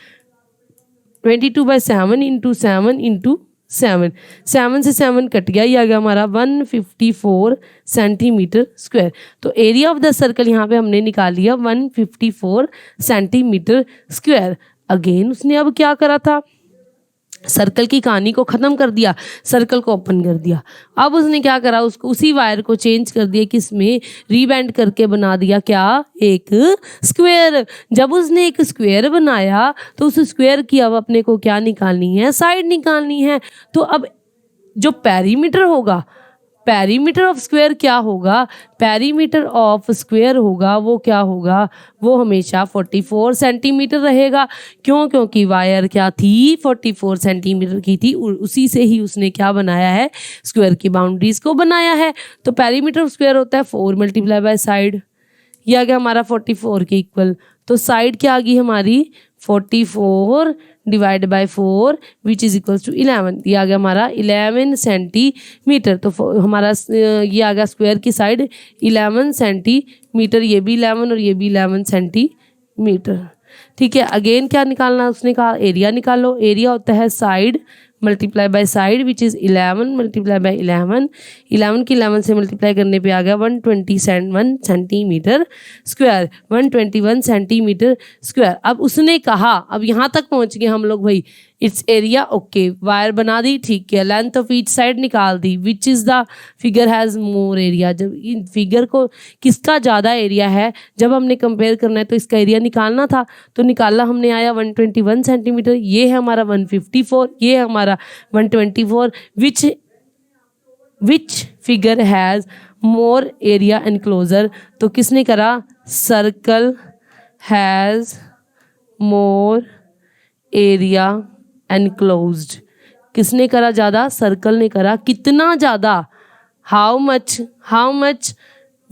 22/7 into 7 into 7, 7 से 7 कट गया, ये आ गया हमारा 154 सेंटीमीटर स्क्वायर। तो एरिया ऑफ द सर्कल यहाँ पे हमने निकाल लिया 154 सेंटीमीटर स्क्वायर। अगेन उसने अब क्या करा था, सर्कल की कहानी को ख़त्म कर दिया, सर्कल को ओपन कर दिया। अब उसने क्या करा, उसको उसी वायर को चेंज कर दिया, किसमें रीबैंड करके बना दिया क्या, एक स्क्वायर। जब उसने एक स्क्वायर बनाया तो उस स्क्वायर की अब अपने को क्या निकालनी है, साइड निकालनी है। तो अब जो पेरीमीटर होगा, पेरीमीटर ऑफ स्क्वायर क्या होगा, पेरीमीटर ऑफ स्क्वायर होगा वो क्या होगा, वो हमेशा 44 सेंटीमीटर रहेगा। क्यों, क्योंकि वायर क्या थी 44 सेंटीमीटर की थी, उसी से ही उसने क्या बनाया है, स्क्वायर की बाउंड्रीज को बनाया है। तो पेरीमीटर ऑफ स्क्वायर होता है 4 मल्टीप्लाई बाय साइड, ये आ गया हमारा 44 के इक्वल। तो साइड क्या आ गई हमारी 44 divide by 4 which is equals to 11, ये आ गया हमारा 11 सेंटीमीटर। तो हमारा ये आ गया स्क्वायर की साइड 11 सेंटीमीटर, ये भी 11 और ये भी 11 सेंटीमीटर। ठीक है, अगेन क्या निकालना, उसने कहा एरिया निकालो। एरिया होता है side multiply by side which is 11 multiply by 11, 11 की 11 से मल्टीप्लाई करने पे आ गया 121 सेंटीमीटर स्क्वायर, 121 सेंटीमीटर स्क्वायर। अब उसने कहा, अब यहाँ तक पहुँच गए हम लोग भाई, इट्स एरिया ओके, वायर बना दी, ठीक है, लेंथ ऑफ ईच साइड निकाल दी, which is the figure has more area. जब इन फिगर को किसका ज़्यादा एरिया है, जब हमने कंपेयर करना है तो इसका एरिया निकालना था, तो निकाला हमने, आया 121 सेंटीमीटर, ये है हमारा 154, ये है हमारा 124, which figure has more area enclosure. तो किसने करा, circle has more area enclosed, किसने करा ज़्यादा, सर्कल ने करा। कितना ज़्यादा, हाउ मच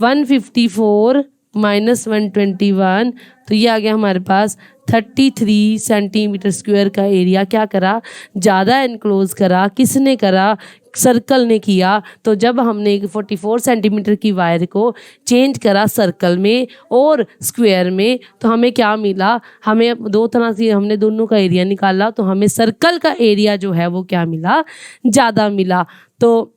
154 माइनस 121, तो ये आ गया हमारे पास 33 सेंटीमीटर स्क्वायर का एरिया क्या करा, ज़्यादा एनक्लोज करा। किसने करा, सर्कल ने किया। तो जब हमने 44 सेंटीमीटर की वायर को चेंज करा सर्कल में और स्क्वायर में, तो हमें क्या मिला, हमें दो तरह से हमने दोनों का एरिया निकाला, तो हमें सर्कल का एरिया जो है वो क्या मिला, ज़्यादा मिला। तो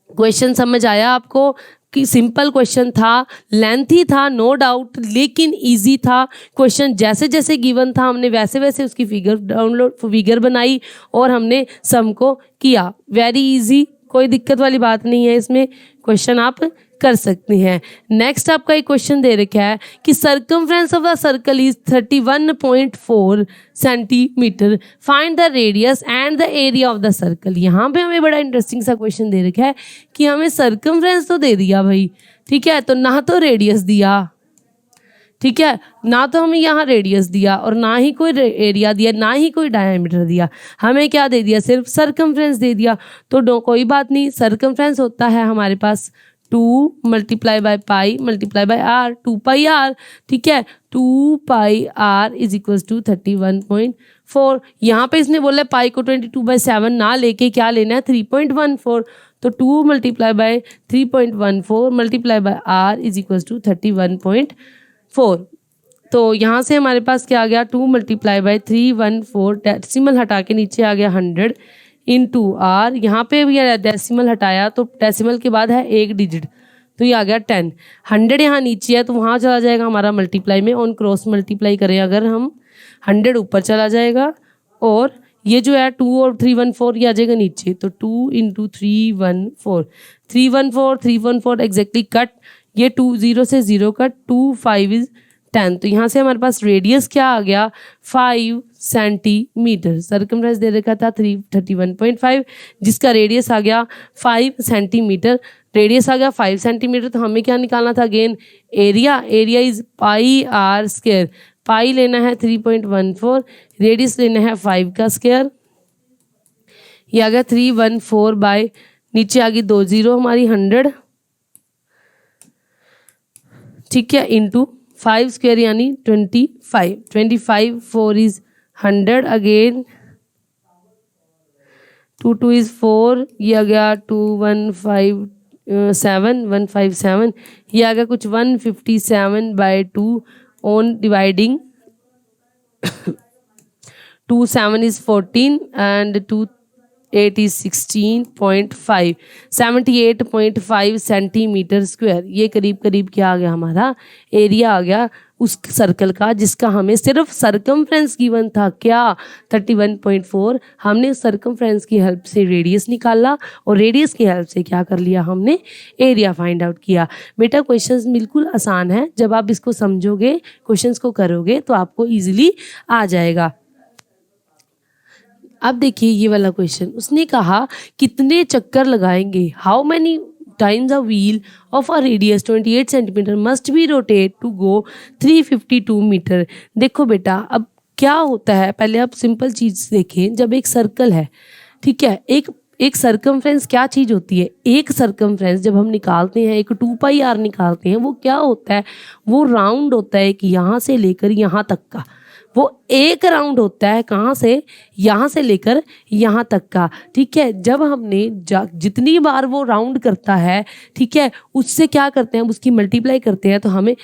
क्वेश्चन समझ आया आपको कि सिंपल क्वेश्चन था, लेंथी था नो डाउट, लेकिन इजी था क्वेश्चन। जैसे जैसे गिवन था हमने वैसे वैसे उसकी फिगर बनाई और हमने सम को किया। वेरी इजी, कोई दिक्कत वाली बात नहीं है इसमें, क्वेश्चन आप कर सकते हैं। नेक्स्ट आपका एक क्वेश्चन दे रखा है कि circumference of the circle is 31.4 centimetre, find the radius and the area of the circle. यहाँ पे हमें बड़ा इंटरेस्टिंग सा क्वेश्चन दे रखा है कि हमें सर्कमफ्रेंस तो दे दिया भाई, ठीक है, तो ना तो रेडियस दिया, ठीक है, ना तो हमें यहाँ रेडियस दिया और ना ही कोई एरिया दिया, ना ही कोई डायमीटर दिया, हमें क्या दे दिया, सिर्फ सर्कमफ्रेंस दे दिया। तो कोई बात नहीं, सर्कमफ्रेंस होता है हमारे पास 2 multiply by pi multiply by R, 2 pi R, ठीक है, 2 pi R is equals to 31.4। यहाँ पे इसने बोला पाई को 22/7 ना लेके क्या लेना है 3.14, तो 2 multiply by 3.14 multiply by R is equals to 31.4। तो यहाँ से हमारे पास क्या आ गया, 2 मल्टीप्लाई बाय 314, डेसिमल हटा के नीचे आ गया 100 इंटू आर, यहाँ पे भी डेसिमल हटाया तो डेसिमल के बाद है एक डिजिट, तो ये आ गया 10। 100 यहाँ नीचे है तो वहाँ चला जाएगा हमारा मल्टीप्लाई में, ऑन क्रॉस मल्टीप्लाई करें अगर हम 100 ऊपर चला जाएगा और ये जो है 2 और 314 ये आ जाएगा नीचे, तो 2 इंटू 314 एग्जैक्टली कट, ये 2 0 से 0 कट, 2 5 इज 10। तो यहाँ से हमारे पास रेडियस क्या आ गया 5 सेंटीमीटर। सर्कमफ्रेंस दे रखा था 331.5 जिसका रेडियस आ गया 5 सेंटीमीटर। रेडियस आ गया 5 सेंटीमीटर तो हमें क्या निकालना था again area. Area is pi are square. Pi लेना है 3.14, रेडियस लेना है 5 का स्क्वायर। ये आ गया 314 बाय नीचे आ गई 2 जीरो हमारी 100, ठीक है, इंटू 5 स्क्वायर यानी 25। 25 4 इज 100 अगेन 2 2 इज 4, ये आ गया 157 ये आ गया कुछ 157 bye 2 on dividing 2 7 is 14 and 2 8 is 16.5 78.5 centimetre square. ये करीब करीब क्या आ गया हमारा एरिया आ गया उस सर्कल का जिसका हमें सिर्फ सर्कमफ्रेंस गिवन था क्या 31.4। हमने उस सर्कमफ्रेंस की हेल्प से रेडियस निकाला और रेडियस की हेल्प से क्या कर लिया हमने एरिया फाइंड आउट किया। बेटा क्वेश्चंस बिल्कुल आसान है, जब आप इसको समझोगे क्वेश्चंस को करोगे तो आपको ईजिली आ जाएगा। अब देखिए ये वाला क्वेश्चन, उसने कहा कितने चक्कर लगाएंगे, how many times a wheel of a radius 28 centimetre must be rotate to go 352 metre. देखो बेटा अब क्या होता है, पहले आप सिंपल चीज़ देखें। जब एक सर्कल है, ठीक है, एक सर्कमफ्रेंस क्या चीज़ होती है, एक सर्कमफ्रेंस जब हम निकालते हैं, एक 2 पाई आर निकालते हैं, वो क्या होता है, वो राउंड होता है कि यहाँ से लेकर यहाँ तक का, वो एक राउंड होता है कहाँ से, यहाँ से लेकर यहाँ तक का, ठीक है। जब हमने जितनी बार वो राउंड करता है, ठीक है, उससे क्या करते हैं, उसकी मल्टीप्लाई करते हैं तो हमें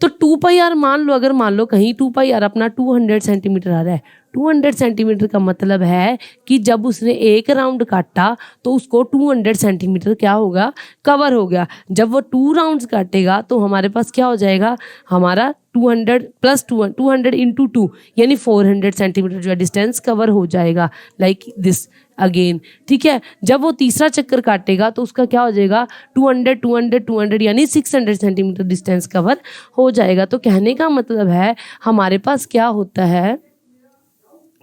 तो 2 पाई आर मान लो, अगर मान लो कहीं 2 पाई आर अपना 200 सेंटीमीटर आ रहा है, 200 सेंटीमीटर का मतलब है कि जब उसने एक राउंड काटा तो उसको 200 सेंटीमीटर क्या होगा कवर हो गया। जब वो 2 राउंड्स काटेगा तो हमारे पास क्या हो जाएगा, हमारा 200 प्लस 200 इंटू 2 यानी 400 सेंटीमीटर जो है डिस्टेंस कवर हो जाएगा लाइक दिस अगेन, ठीक है। जब वो तीसरा चक्कर काटेगा तो उसका क्या हो जाएगा 200 यानी 600 सेंटीमीटर डिस्टेंस कवर हो जाएगा। तो कहने का मतलब है हमारे पास क्या होता है,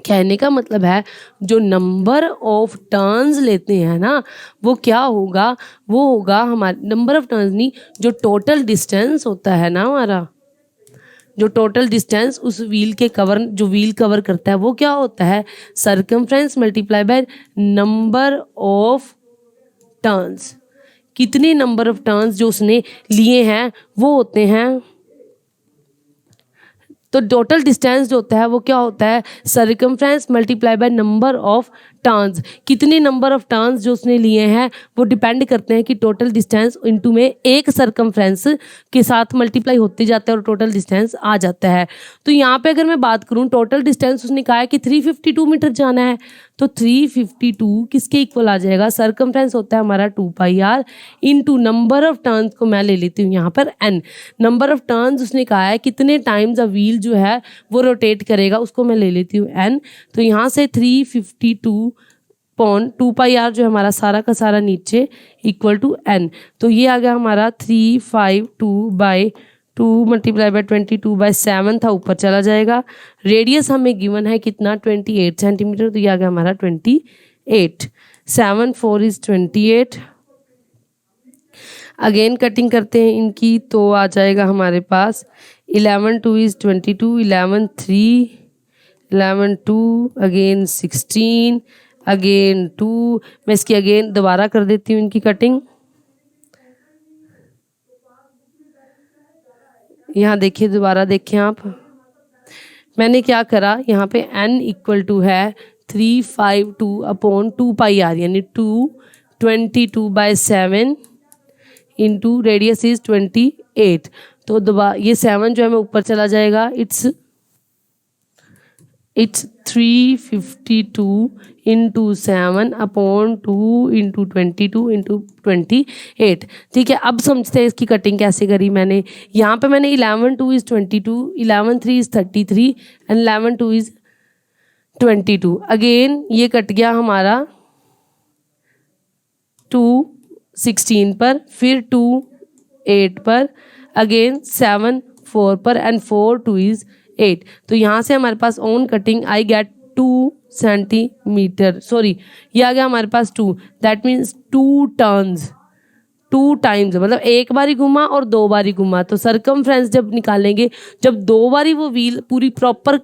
कहने का मतलब है जो नंबर ऑफ टर्न्स लेते हैं ना वो क्या होगा, वो होगा हमारे नंबर ऑफ टर्न्स नहीं, जो टोटल डिस्टेंस होता है ना हमारा, जो टोटल डिस्टेंस उस व्हील के कवर, जो व्हील कवर करता है वो क्या होता है circumference multiply by number of turns. कितने नंबर ऑफ टर्न्स जो उसने लिए हैं वो होते हैं, तो टोटल डिस्टेंस जो होता है वो क्या होता है circumference multiply by number of turns. कितने नंबर ऑफ टर्न्स जो उसने लिए हैं वो डिपेंड करते हैं कि टोटल डिस्टेंस इनटू में एक सर्कमफ्रेंस के साथ मल्टीप्लाई होते जाता है और टोटल डिस्टेंस आ जाता है। तो यहाँ पे अगर मैं बात करूँ टोटल डिस्टेंस उसने कहा है कि 352 मीटर जाना है, तो 352 किसके इक्वल आ जाएगा, सर्कमफ्रेंस होता है हमारा 2 pi r into number of turns को मैं ले लेती हूँ यहाँ पर n। नंबर ऑफ टर्न्स उसने कहा है कितने टाइम्स अ व्हील जो है वो रोटेट करेगा, उसको मैं ले लेती हूँ n। तो यहाँ से 352 पाई आर जो हमारा सारा का सारा नीचे इक्वल टू n। तो ये आ गया हमारा 352 बाई 2 मल्टीप्लाई बाय 22/7 था, ऊपर चला जाएगा। रेडियस हमें गिवन है कितना 28 सेंटीमीटर, तो ये आ गया हमारा 28। 7 4 इज 28। अगेन कटिंग करते हैं इनकी तो आ जाएगा हमारे पास 11 2 इज 22, 11 3, 11 2 अगेन 16 अगेन 2। मैं इसकी अगेन दोबारा कर देती हूँ इनकी कटिंग। यहाँ देखिए, दोबारा देखें आप, मैंने क्या करा यहाँ पे n इक्वल टू है 352 अपॉन 2 पाई आर यानी 22/7 इंटू रेडियस इज 28। तो दोबारा ये 7 जो है मैं ऊपर चला जाएगा, it's 352 into 7 upon 2 into 22 into 28। ठीक है, अब समझते हैं इसकी कटिंग कैसे करी मैंने। यहाँ पे मैंने 11 2 is 22, 11 3 is 33 and 11 2 is 22। Again ये कट गया हमारा 2 16 पर, फिर 2 8 पर, अगेन 7 4 पर एंड 4 2 इज 8। तो यहाँ से हमारे pass on cutting I get 2 centimetre, sorry ये आ गया हमारे पास 2, दैट मीन्स 2 टर्न्स, 2 टाइम्स, मतलब एक बारी घुमा और 2 बारी घुमा। तो सरकमफ्रेंस जब निकालेंगे, जब 2 बारी वो व्हील पूरी प्रॉपर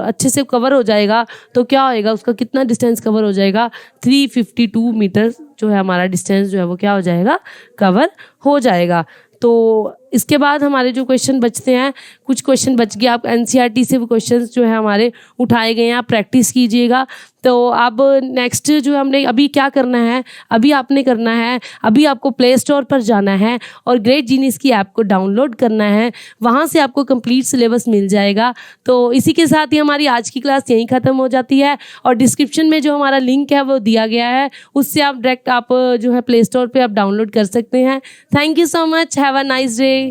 अच्छे से कवर हो जाएगा तो क्या होएगा, उसका कितना डिस्टेंस कवर हो जाएगा, 352 मीटर जो है हमारा डिस्टेंस जो है वो क्या हो जाएगा, कवर हो जाएगा। तो इसके बाद हमारे जो क्वेश्चन बचते हैं, कुछ क्वेश्चन बच गए, आप एनसीईआरटी से क्वेश्चंस जो है हमारे उठाए गए हैं, आप प्रैक्टिस कीजिएगा। तो अब नेक्स्ट जो हमने अभी क्या करना है, अभी आपने करना है, अभी आपको प्ले स्टोर पर जाना है और ग्रेट जीनियस की ऐप को डाउनलोड करना है, वहाँ से आपको कंप्लीट सिलेबस मिल जाएगा। तो इसी के साथ ही हमारी आज की क्लास यहीं ख़त्म हो जाती है और डिस्क्रिप्शन में जो हमारा लिंक है वो दिया गया है, उससे आप डायरेक्ट आप जो है प्ले स्टोर पर आप डाउनलोड कर सकते हैं। Thank you so much, have a nice day.